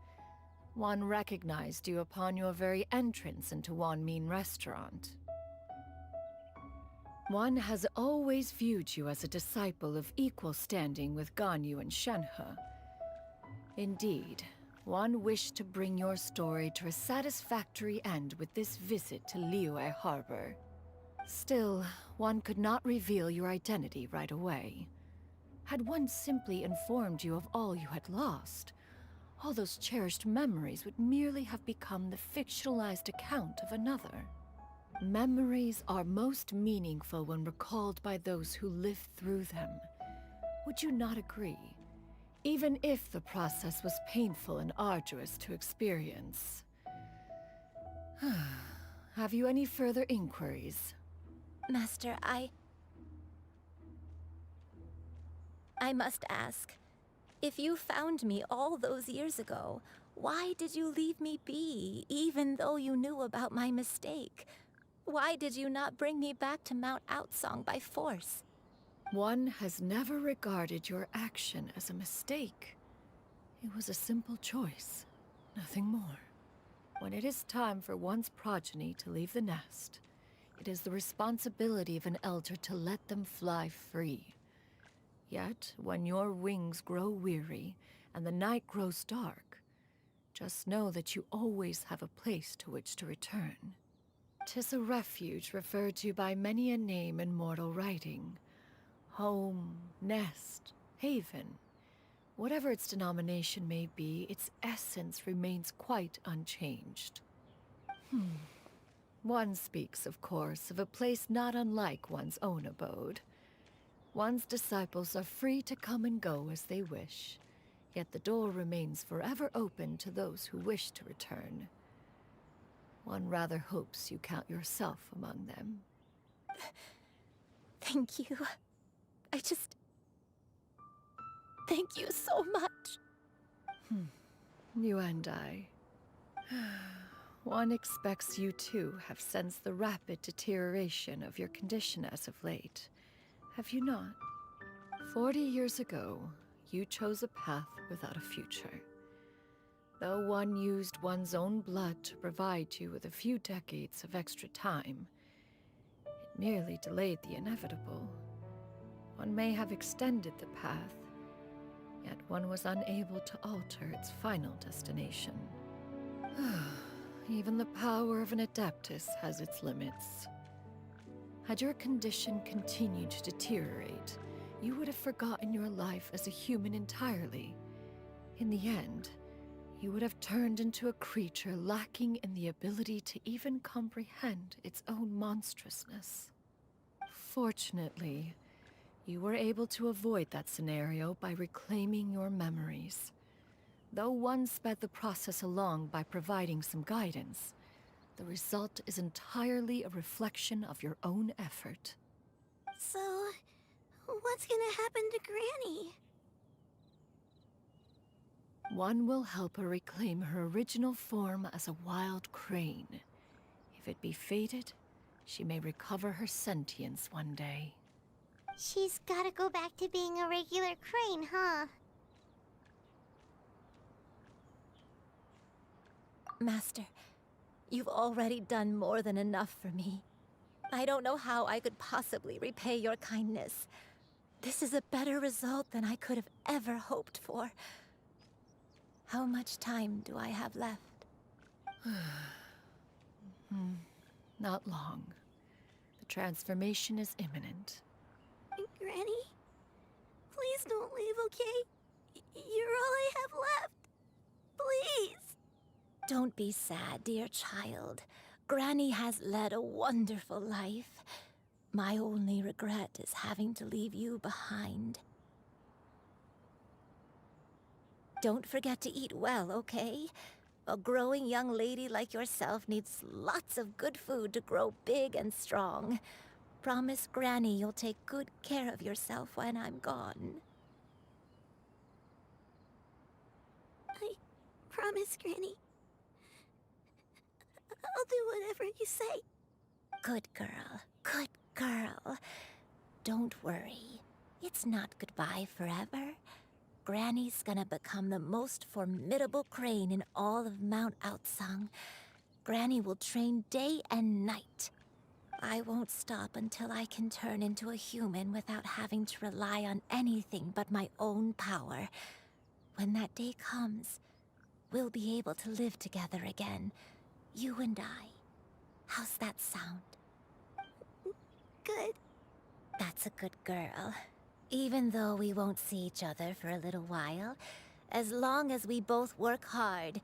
One recognized you upon your very entrance into Wanmin Restaurant. One has always viewed you as a disciple of equal standing with Ganyu and Shenhe. Indeed, one wished to bring your story to a satisfactory end with this visit to Liyue Harbor. Still, one could not reveal your identity right away. Had one simply informed you of all you had lost, all those cherished memories would merely have become the fictionalized account of another. Memories are most meaningful when recalled by those who lived through them. Would you not agree? Even if the process was painful and arduous to experience. Have you any further inquiries? Master, I must ask. If you found me all those years ago, why did you leave me be, even though you knew about my mistake? Why did you not bring me back to Mount Outsong by force? One has never regarded your action as a mistake. It was a simple choice, nothing more. When it is time for one's progeny to leave the nest, it is the responsibility of an elder to let them fly free. Yet, when your wings grow weary and the night grows dark, just know that you always have a place to which to return. 'Tis a refuge referred to by many a name in mortal writing. Home, nest, haven. Whatever its denomination may be, its essence remains quite unchanged. One speaks, of course, of a place not unlike one's own abode. One's disciples are free to come and go as they wish, yet the door remains forever open to those who wish to return. One rather hopes you count yourself among them. Thank you. Thank you so much. You and I. One expects you too have sensed the rapid deterioration of your condition as of late. Have you not? 40 years ago, you chose a path without a future. Though one used one's own blood to provide you with a few decades of extra time, it merely delayed the inevitable. One may have extended the path, yet one was unable to alter its final destination. Even the power of an Adeptus has its limits. Had your condition continued to deteriorate, you would have forgotten your life as a human entirely. In the end, you would have turned into a creature lacking in the ability to even comprehend its own monstrousness. Fortunately, you were able to avoid that scenario by reclaiming your memories. Though one sped the process along by providing some guidance, the result is entirely a reflection of your own effort. So, what's gonna happen to Granny? One will help her reclaim her original form as a wild crane. If it be fated, she may recover her sentience one day. She's gotta go back to being a regular crane, huh? Master, you've already done more than enough for me. I don't know how I could possibly repay your kindness. This is a better result than I could have ever hoped for. How much time do I have left? Not long. The transformation is imminent. Granny? Please don't leave, okay? You're all I have left. Please! Don't be sad, dear child. Granny has led a wonderful life. My only regret is having to leave you behind. Don't forget to eat well, okay? A growing young lady like yourself needs lots of good food to grow big and strong. Promise Granny you'll take good care of yourself when I'm gone. I promise, Granny. I'll do whatever you say. Good girl, good girl. Don't worry. It's not goodbye forever. Granny's gonna become the most formidable crane in all of Mount Outsong. Granny will train day and night. I won't stop until I can turn into a human without having to rely on anything but my own power. When that day comes, we'll be able to live together again. You and I. How's that sound? Good. That's a good girl. Even though we won't see each other for a little while, As long as we both work hard,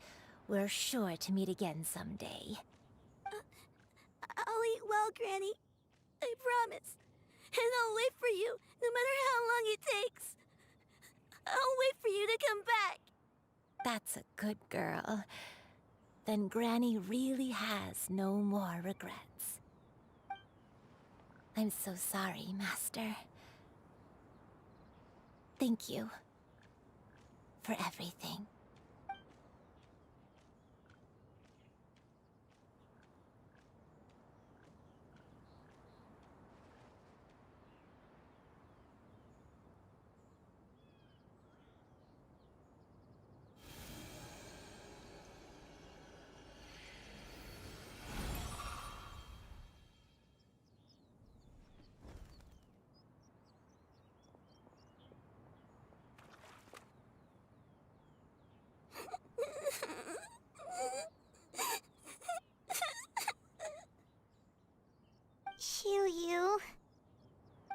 we're sure to meet again someday. I'll eat well, Granny. I promise. And I'll wait for you, no matter how long it takes. I'll wait for you to come back. That's a good girl. Then Granny really has no more regrets. I'm so sorry, Master. Thank you for everything. Xiuyu.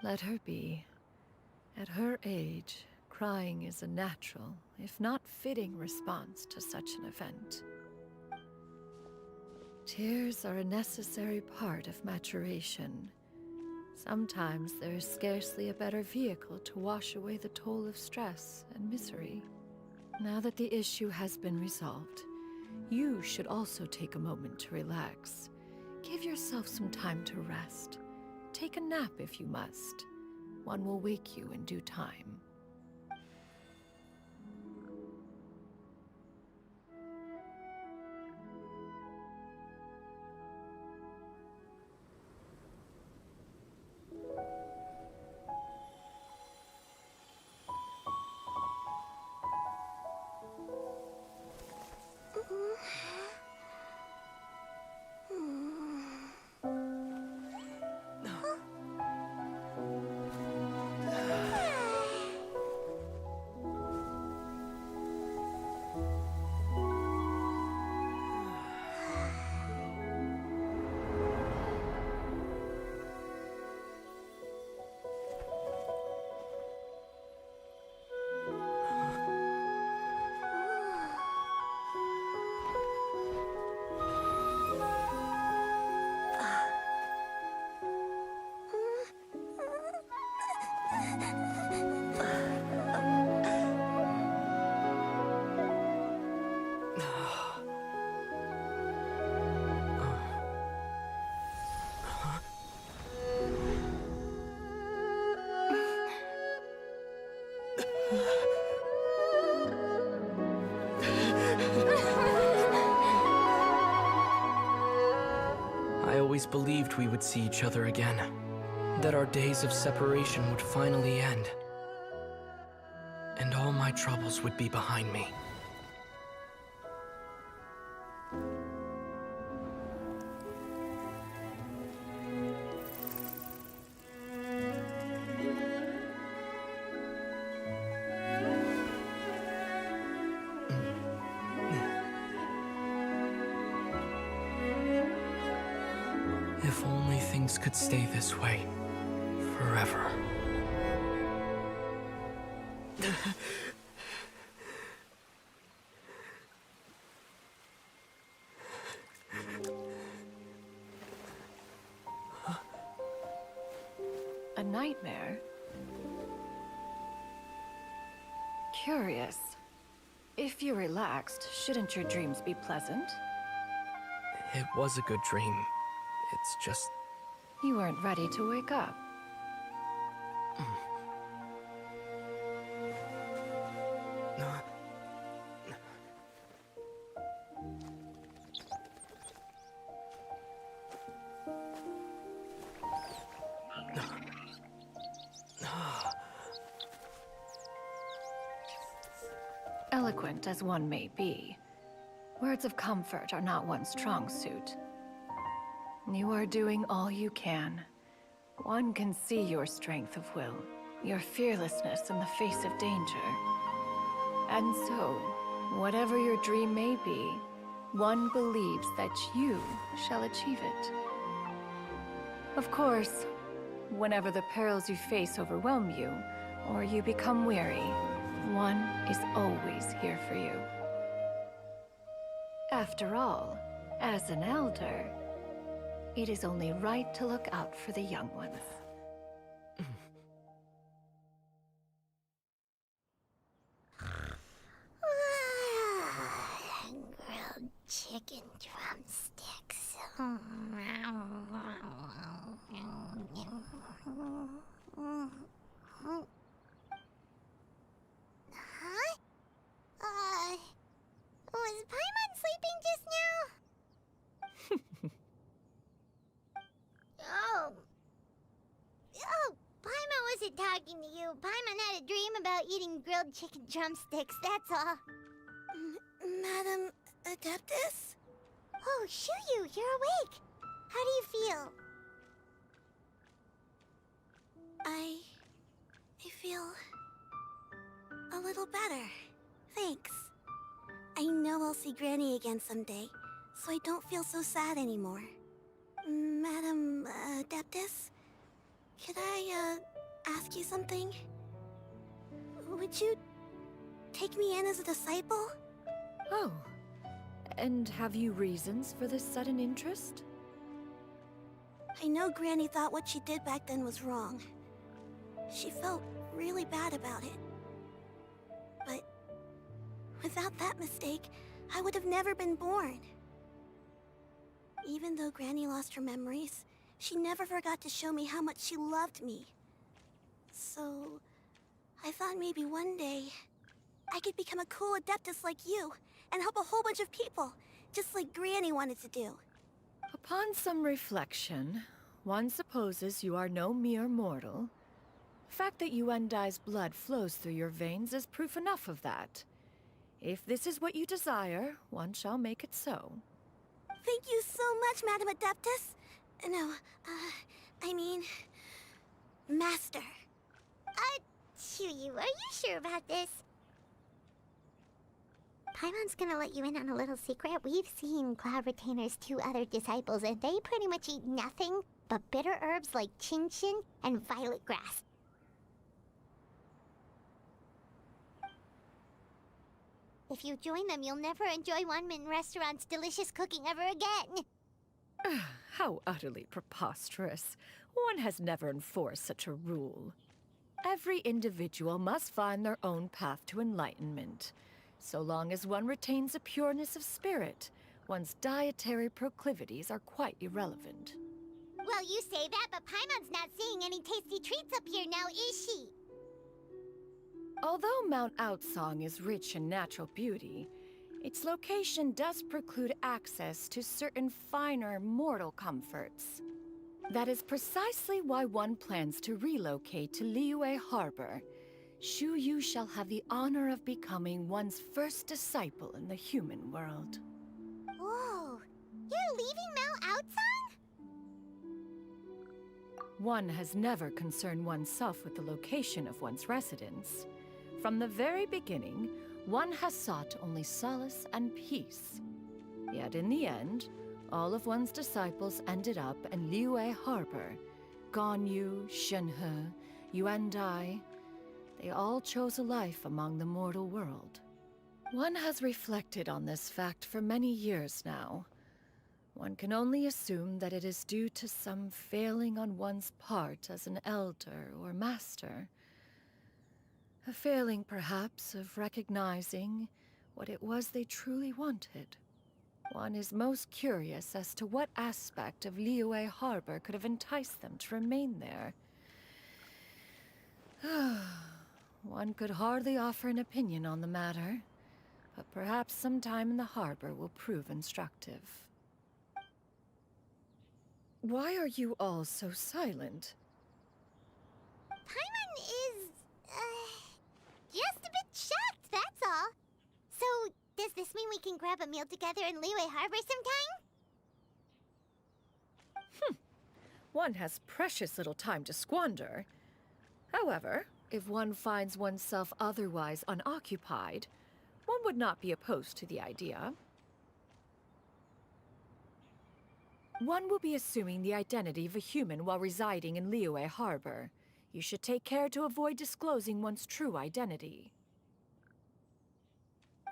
Let her be. At her age, crying is a natural, if not fitting, response to such an event. Tears are a necessary part of maturation. Sometimes there is scarcely a better vehicle to wash away the toll of stress and misery. Now that the issue has been resolved, you should also take a moment to relax. Give yourself some time to rest. Take a nap if you must. One will wake you in due time. I always believed we would see each other again, that our days of separation would finally end, and all my troubles would be behind me. If only things could stay this way forever. A nightmare? Curious. If you're relaxed, shouldn't your dreams be pleasant? It was a good dream. It's just... You weren't ready to wake up. Eloquent as one may be, words of comfort are not one's strong suit. You are doing all you can. One can see your strength of will, your fearlessness in the face of danger. And so, whatever your dream may be, one believes that you shall achieve it. Of course, whenever the perils you face overwhelm you, or you become weary, One is always here for you. After all, as an elder, it is only right to look out for the young ones. Grilled chicken drumsticks. Huh? Was Paimon sleeping just now? Oh. Oh, Paimon wasn't talking to you. Paimon had a dream about eating grilled chicken drumsticks, that's all. Madam Adeptus? Oh, Shuyu, you're awake. How do you feel? I feel a little better. Thanks. I know I'll see Granny again someday, so I don't feel so sad anymore. Madam Adeptus, could I ask you something? Would you take me in as a disciple? Oh, and have you reasons for this sudden interest? I know Granny thought what she did back then was wrong. She felt really bad about it. But without that mistake, I would have never been born. Even though Granny lost her memories, she never forgot to show me how much she loved me. So, I thought maybe one day I could become a cool Adeptus like you and help a whole bunch of people, just like Granny wanted to do. Upon some reflection, one supposes you are no mere mortal. The fact that Yuendai's blood flows through your veins is proof enough of that. If this is what you desire, one shall make it so. Thank you so much, Madam Adeptus. No, I mean... Master. Chuyu, are you sure about this? Paimon's gonna let you in on a little secret. We've seen Cloud Retainer's 2 other disciples, and they pretty much eat nothing but bitter herbs like Genshin and violet grass. If you join them, you'll never enjoy Wanmin Restaurant's delicious cooking ever again. How utterly preposterous. One has never enforced such a rule. Every individual must find their own path to enlightenment. So long as one retains a pureness of spirit, one's dietary proclivities are quite irrelevant. Well, you say that, but Paimon's not seeing any tasty treats up here now, is she? Although Mount Outsong is rich in natural beauty, its location does preclude access to certain finer mortal comforts. That is precisely why one plans to relocate to Liyue Harbor. Shuyu shall have the honor of becoming one's first disciple in the human world. Whoa! You're leaving Mount Outsong? One has never concerned oneself with the location of one's residence. From the very beginning, one has sought only solace and peace. Yet in the end, all of one's disciples ended up in Liyue Harbor. Ganyu, Shenhe, Yuendai, they all chose a life among the mortal world. One has reflected on this fact for many years now. One can only assume that it is due to some failing on one's part as an elder or master. A failing, perhaps, of recognizing what it was they truly wanted. One is most curious as to what aspect of Liyue Harbor could have enticed them to remain there. One could hardly offer an opinion on the matter, but perhaps some time in the harbor will prove instructive. Why are you all so silent? Paimon is, just a bit shocked, that's all. So, does this mean we can grab a meal together in Liyue Harbor sometime? One has precious little time to squander. However, if one finds oneself otherwise unoccupied, one would not be opposed to the idea. One will be assuming the identity of a human while residing in Liyue Harbor. You should take care to avoid disclosing one's true identity.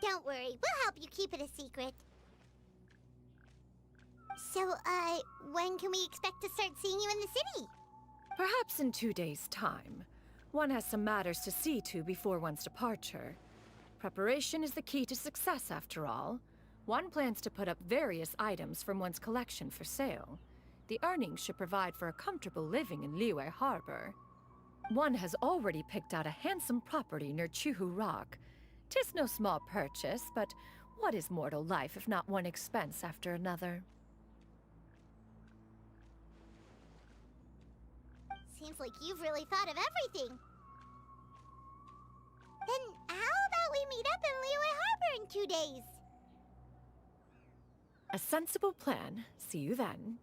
Don't worry, we'll help you keep it a secret. So, when can we expect to start seeing you in the city? Perhaps in 2 days' time. One has some matters to see to before one's departure. Preparation is the key to success, after all. One plans to put up various items from one's collection for sale. The earnings should provide for a comfortable living in Liyue Harbor. One has already picked out a handsome property near Chuhu Rock. 'Tis no small purchase, but what is mortal life if not one expense after another? Seems like you've really thought of everything. Then how about we meet up in Liyue Harbor in 2 days? A sensible plan. See you then.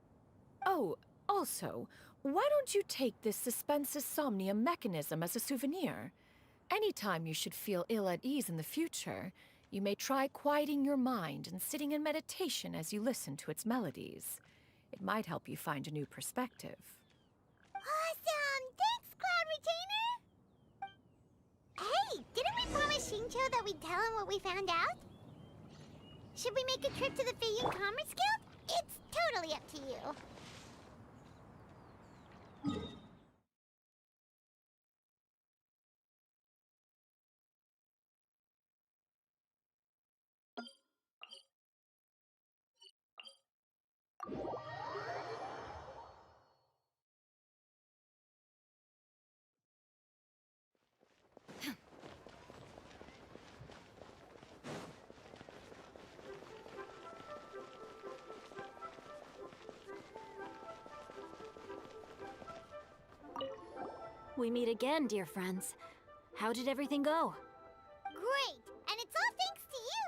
Oh, also, why don't you take this suspense insomnia mechanism as a souvenir? Anytime you should feel ill at ease in the future, you may try quieting your mind and sitting in meditation as you listen to its melodies. It might help you find a new perspective. Awesome! Thanks, Cloud Retainer! Hey, didn't we promise Shincho that we'd tell him what we found out? Should we make a trip to the Feiyun Commerce Guild? It's totally up to you. We meet again, dear friends. How did everything go? Great! And it's all thanks to you!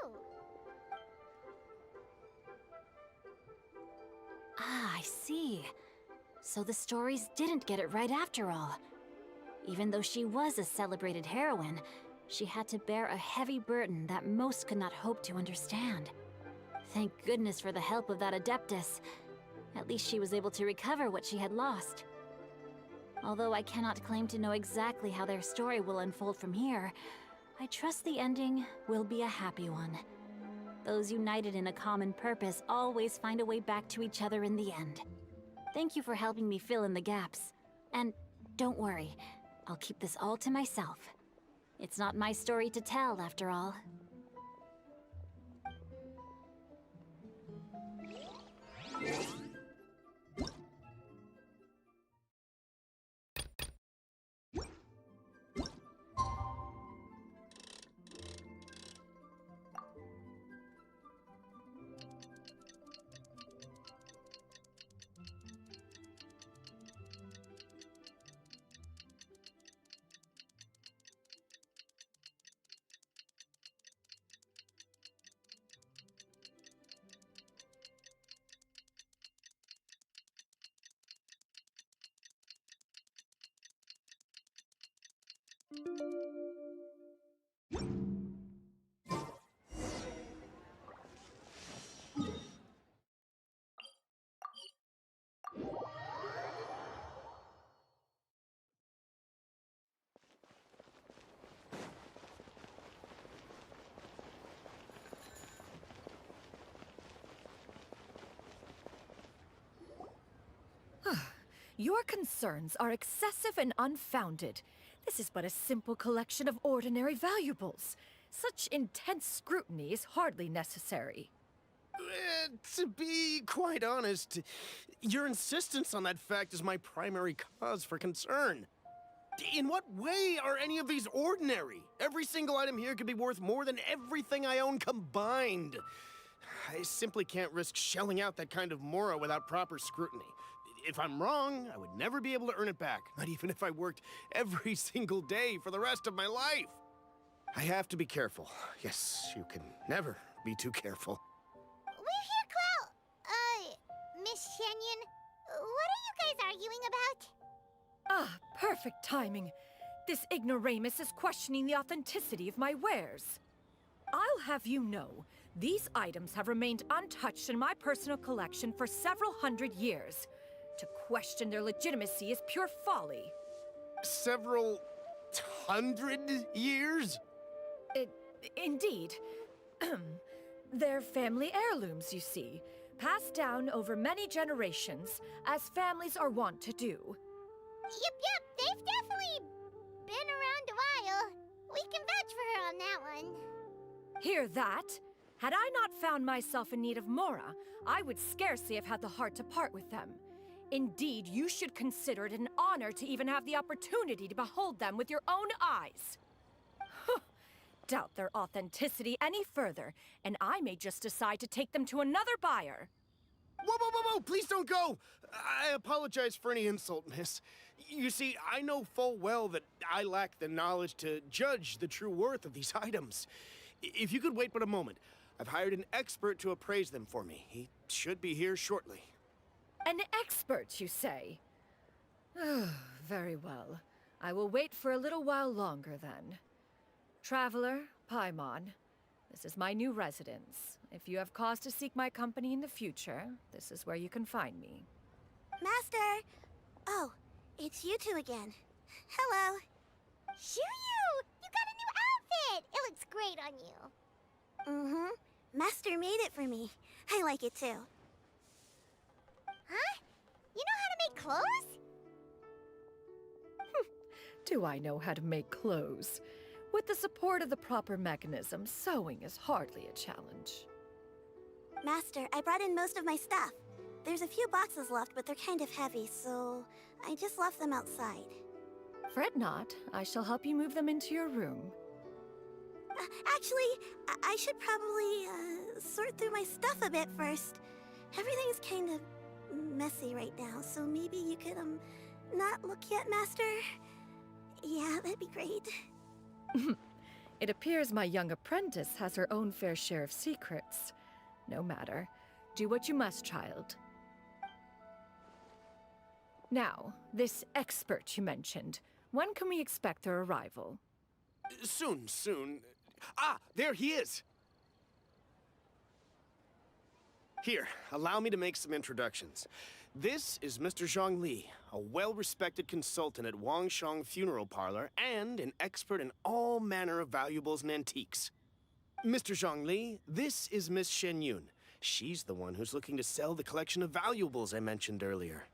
Ah, I see. So the stories didn't get it right after all. Even though she was a celebrated heroine, she had to bear a heavy burden that most could not hope to understand. Thank goodness for the help of that Adeptus. At least she was able to recover what she had lost. Although I cannot claim to know exactly how their story will unfold from here, I trust the ending will be a happy one. Those united in a common purpose always find a way back to each other in the end. Thank you for helping me fill in the gaps. And don't worry, I'll keep this all to myself. It's not my story to tell, after all. Your concerns are excessive and unfounded. This is but a simple collection of ordinary valuables. Such intense scrutiny is hardly necessary. To be quite honest, your insistence on that fact is my primary cause for concern. In what way are any of these ordinary? Every single item here could be worth more than everything I own combined. I simply can't risk shelling out that kind of mora without proper scrutiny. If I'm wrong, I would never be able to earn it back, not even if I worked every single day for the rest of my life. I have to be careful. Yes, you can never be too careful. We're here, Cloud. Miss Shenyan, what are you guys arguing about? Ah, perfect timing. This ignoramus is questioning the authenticity of my wares. I'll have you know, these items have remained untouched in my personal collection for several hundred years. To question their legitimacy is pure folly. Several hundred years? Indeed. They're family heirlooms, you see, passed down over many generations, as families are wont to do. Yep, they've definitely been around a while. We can vouch for her on that one. Hear that? Had I not found myself in need of Mora, I would scarcely have had the heart to part with them. Indeed, you should consider it an honor to even have the opportunity to behold them with your own eyes. Doubt their authenticity any further, and I may just decide to take them to another buyer. Whoa! Please don't go! I apologize for any insult, miss. You see, I know full well that I lack the knowledge to judge the true worth of these items. If you could wait but a moment, I've hired an expert to appraise them for me. He should be here shortly. An expert, you say? Very well. I will wait for a little while longer, then. Traveler, Paimon, this is my new residence. If you have cause to seek my company in the future, this is where you can find me. Master! Oh, it's you two again. Hello. Shoo-you! You got a new outfit! It looks great on you. Mm-hmm. Master made it for me. I like it too. Huh? You know how to make clothes? Do I know how to make clothes? With the support of the proper mechanism, sewing is hardly a challenge. Master, I brought in most of my stuff. There's a few boxes left, but they're kind of heavy, so I just left them outside. Fret not. I shall help you move them into your room. Actually, I should probably sort through my stuff a bit first. Everything's kind of messy right now, so maybe you could, not look yet, Master? Yeah, that'd be great. It appears my young apprentice has her own fair share of secrets. No matter. Do what you must, child. Now, this expert you mentioned, when can we expect their arrival? Soon. Ah, there he is! Here, allow me to make some introductions. This is Mr. Zhongli, a well-respected consultant at Wangshang Funeral Parlor and an expert in all manner of valuables and antiques. Mr. Zhongli, this is Miss Shenyun. She's the one who's looking to sell the collection of valuables I mentioned earlier.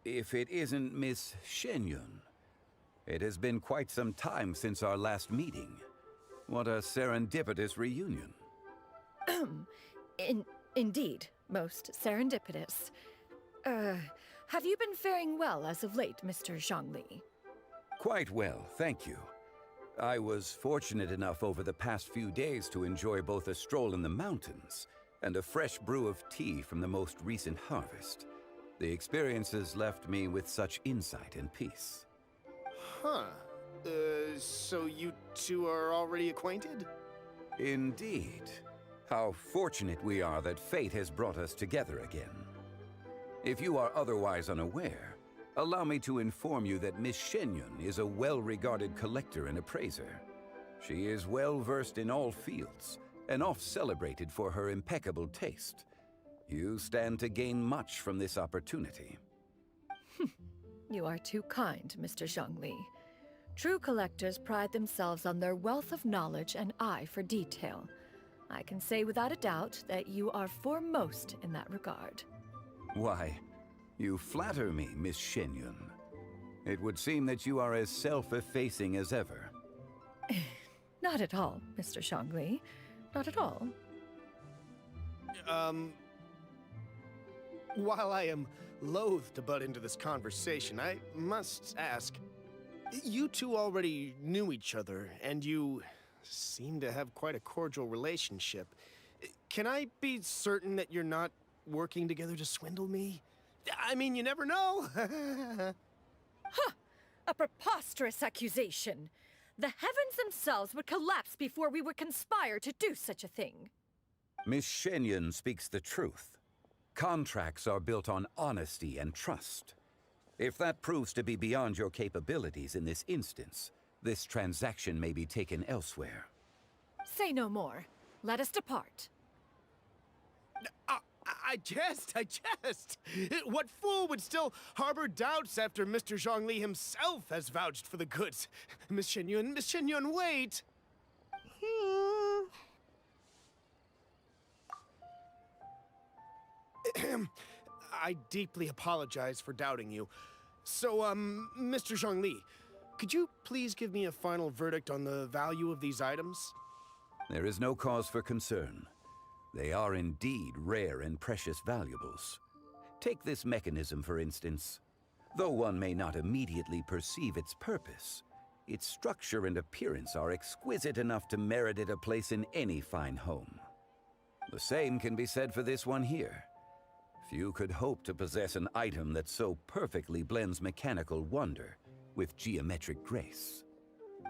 If it isn't Miss Shenyun. It has been quite some time since our last meeting. What a serendipitous reunion. Indeed, most serendipitous. Have you been faring well as of late, Mr. Zhongli? Quite well, thank you. I was fortunate enough over the past few days to enjoy both a stroll in the mountains and a fresh brew of tea from the most recent harvest. The experiences left me with such insight and peace. Huh. So you two are already acquainted? Indeed. How fortunate we are that fate has brought us together again. If you are otherwise unaware, allow me to inform you that Miss Shenyun is a well-regarded collector and appraiser. She is well-versed in all fields, and oft-celebrated for her impeccable taste. You stand to gain much from this opportunity. You are too kind, Mr. Zhongli. True collectors pride themselves on their wealth of knowledge and eye for detail. I can say without a doubt that you are foremost in that regard. Why, you flatter me, Miss Shenyun. It would seem that you are as self-effacing as ever. Not at all, Mr. Zhongli. Not at all. While I am loath to butt into this conversation, I must ask, you two already knew each other, and you seem to have quite a cordial relationship. Can I be certain that you're not working together to swindle me? I mean, you never know. Huh! A preposterous accusation. The heavens themselves would collapse before we would conspire to do such a thing. Miss Shenyun speaks the truth. Contracts are built on honesty and trust. If that proves to be beyond your capabilities in this instance, this transaction may be taken elsewhere. Say no more. Let us depart. I jest. What fool would still harbor doubts after Mr. Zhongli himself has vouched for the goods? Miss Shenyun, wait! I deeply apologize for doubting you. So, Mr. Zhongli, could you please give me a final verdict on the value of these items? There is no cause for concern. They are indeed rare and precious valuables. Take this mechanism, for instance. Though one may not immediately perceive its purpose, its structure and appearance are exquisite enough to merit it a place in any fine home. The same can be said for this one here. Few could hope to possess an item that so perfectly blends mechanical wonder with geometric grace.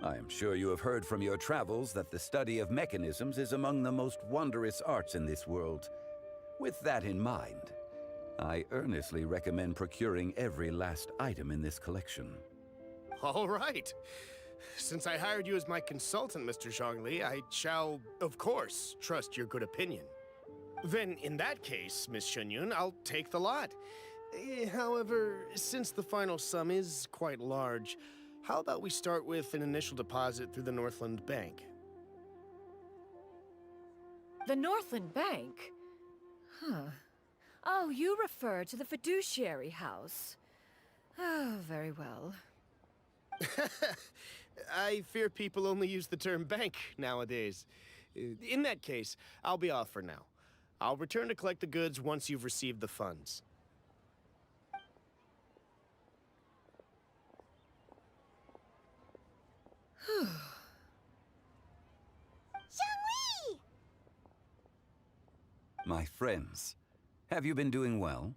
I am sure you have heard from your travels that the study of mechanisms is among the most wondrous arts in this world. With that in mind, I earnestly recommend procuring every last item in this collection. All right. Since I hired you as my consultant, Mr. Zhongli, I shall, of course, trust your good opinion. Then, in that case, Miss Shenyun, I'll take the lot. However, since the final sum is quite large, how about we start with an initial deposit through the Northland Bank? The Northland Bank? Huh. Oh, you refer to the fiduciary house. Oh, very well. I fear people only use the term bank nowadays. In that case, I'll be off for now. I'll return to collect the goods once you've received the funds. Zhongli! My friends, have you been doing well?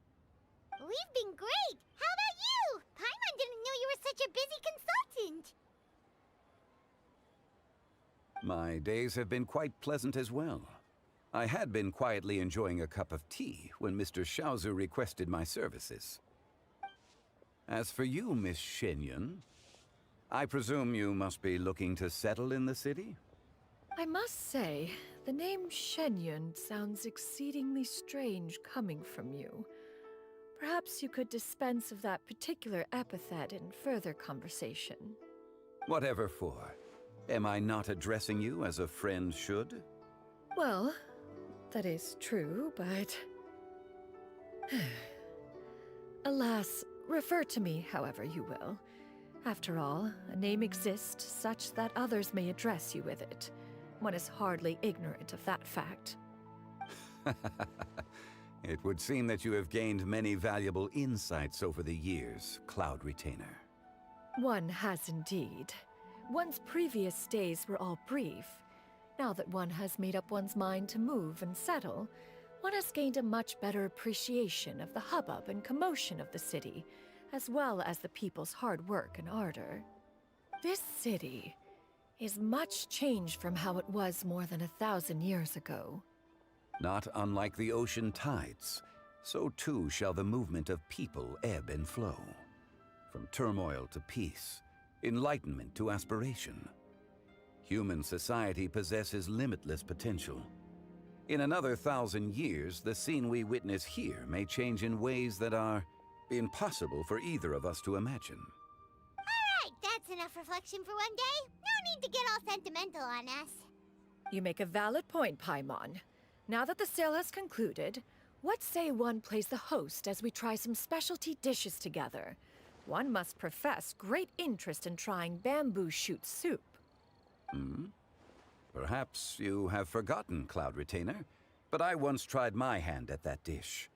We've been great! How about you? Paimon didn't know you were such a busy consultant! My days have been quite pleasant as well. I had been quietly enjoying a cup of tea when Mr. Xiaozu requested my services. As for you, Miss Shenyun, I presume you must be looking to settle in the city? I must say, the name Shenyun sounds exceedingly strange coming from you. Perhaps you could dispense of that particular epithet in further conversation. Whatever for. Am I not addressing you as a friend should? Well, that is true, but... Alas, refer to me however you will. After all, a name exists such that others may address you with it. One is hardly ignorant of that fact. It would seem that you have gained many valuable insights over the years, Cloud Retainer. One has indeed. One's previous stays were all brief. Now that one has made up one's mind to move and settle, one has gained a much better appreciation of the hubbub and commotion of the city, as well as the people's hard work and ardor. This city is much changed from how it was more than 1,000 years ago. Not unlike the ocean tides, so too shall the movement of people ebb and flow. From turmoil to peace, enlightenment to aspiration. Human society possesses limitless potential. In another 1,000 years, the scene we witness here may change in ways that are impossible for either of us to imagine. Alright, that's enough reflection for one day. No need to get all sentimental on us. You make a valid point, Paimon. Now that the sale has concluded, what say one plays the host as we try some specialty dishes together? One must profess great interest in trying bamboo shoot soup. Perhaps you have forgotten, Cloud Retainer, but I once tried my hand at that dish.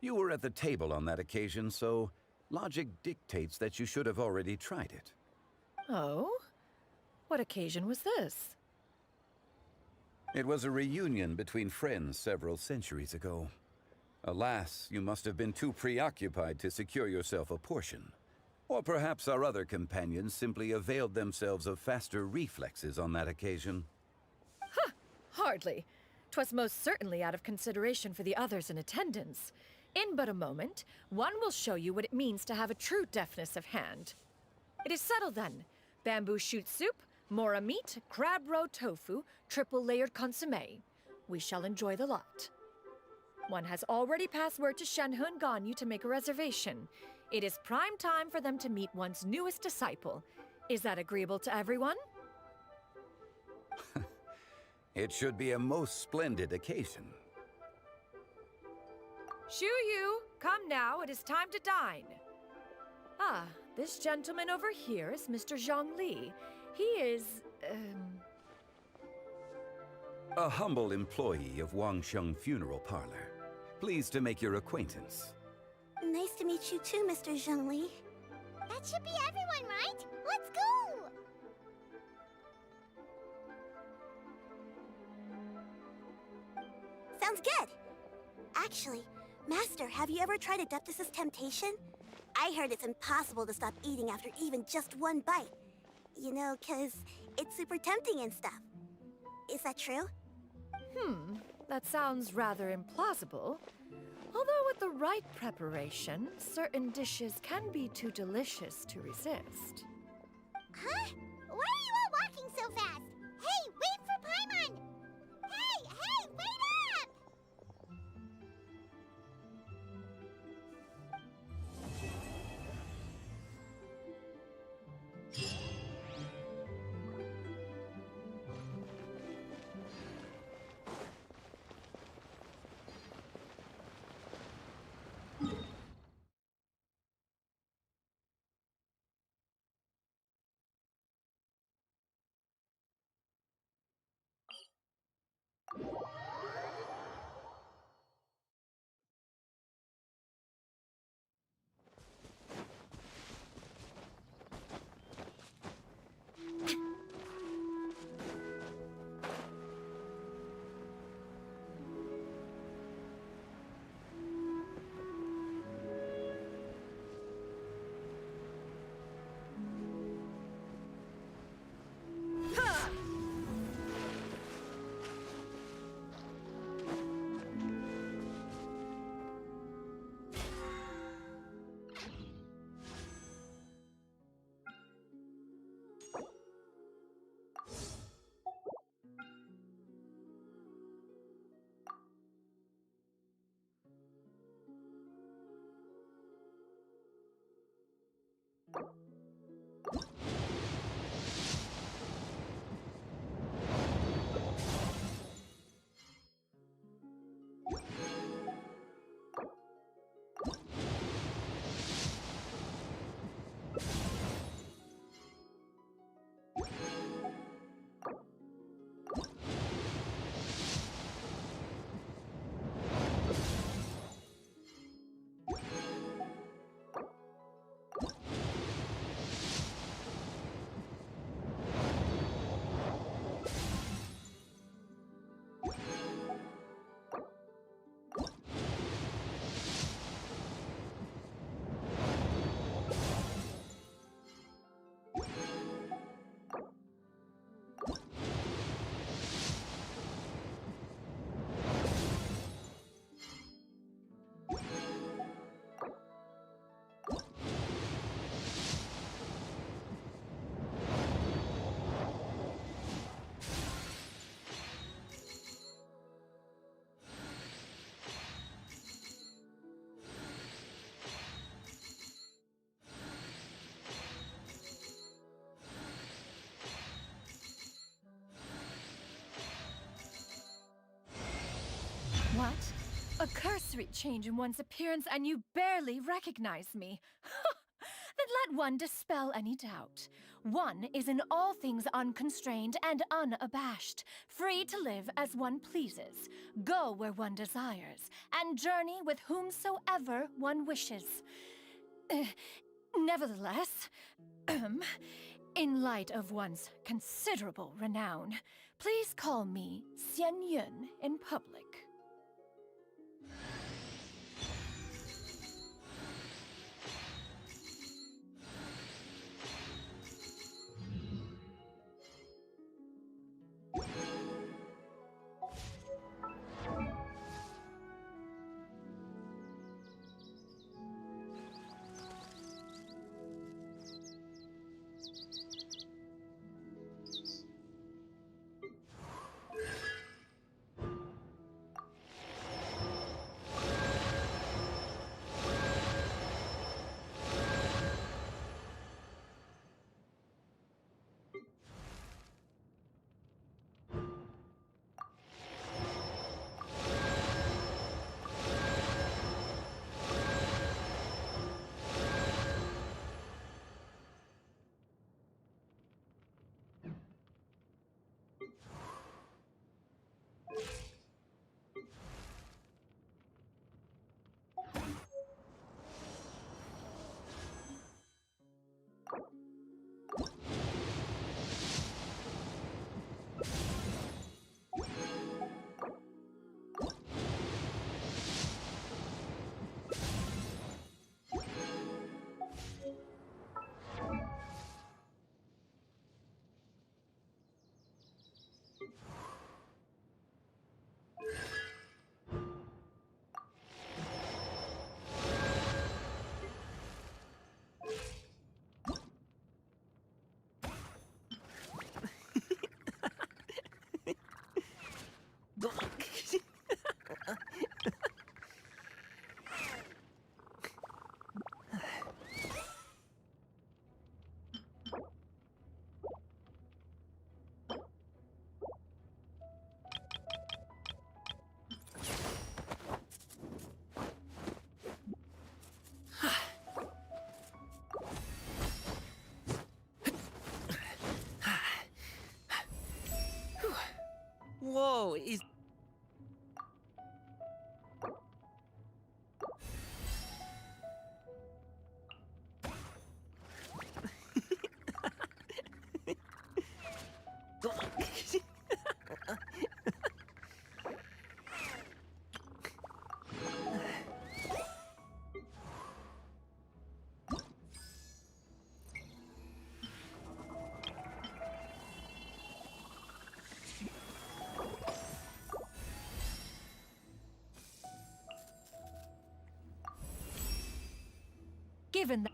You were at the table on that occasion, so logic dictates that you should have already tried it. Oh? What occasion was this? It was a reunion between friends several centuries ago. Alas, you must have been too preoccupied to secure yourself a portion. Or perhaps our other companions simply availed themselves of faster reflexes on that occasion. Hardly. 'Twas most certainly out of consideration for the others in attendance. In but a moment, one will show you what it means to have a true deftness of hand. It is settled then. Bamboo shoot soup, mora meat, crab roe tofu, triple layered consommé. We shall enjoy the lot. One has already passed word to Shenhe and Ganyu to make a reservation. It is prime time for them to meet one's newest disciple. Is that agreeable to everyone? It should be a most splendid occasion. Shu Yu, come now, it is time to dine. Ah, this gentleman over here is Mr. Zhang Li. He is, A humble employee of Wangsheng Funeral Parlor. Pleased to make your acquaintance. Nice to meet you too, Mr. Zhengli. That should be everyone, right? Let's go! Sounds good. Actually, Master, have you ever tried Adeptus' temptation? I heard it's impossible to stop eating after even just one bite. You know, 'cause it's super tempting and stuff. Is that true? That sounds rather implausible. Although with the right preparation, certain dishes can be too delicious to resist. Huh? Why are you all walking so fast? Hey, wait for Paimon! Hey, wait up! What? A cursory change in one's appearance and you barely recognize me. Then let one dispel any doubt. One is in all things unconstrained and unabashed, free to live as one pleases, go where one desires, and journey with whomsoever one wishes. Nevertheless, in light of one's considerable renown, please call me Xian Yun in public. Even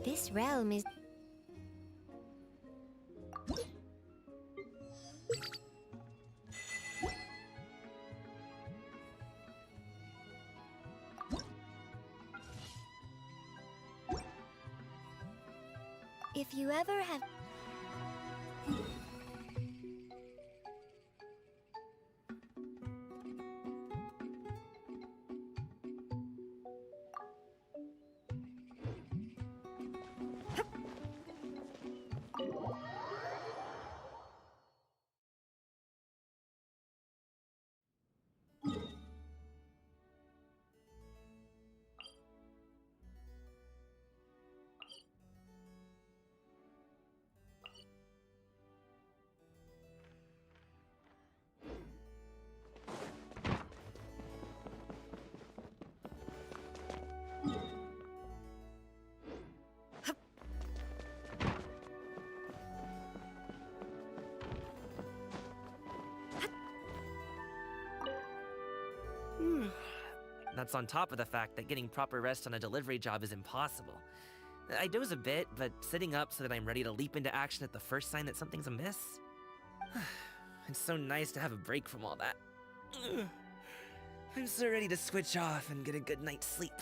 This realm is... If you ever have... That's on top of the fact that getting proper rest on a delivery job is impossible. I doze a bit, but sitting up so that I'm ready to leap into action at the first sign that something's amiss. It's so nice to have a break from all that. I'm so ready to switch off and get a good night's sleep.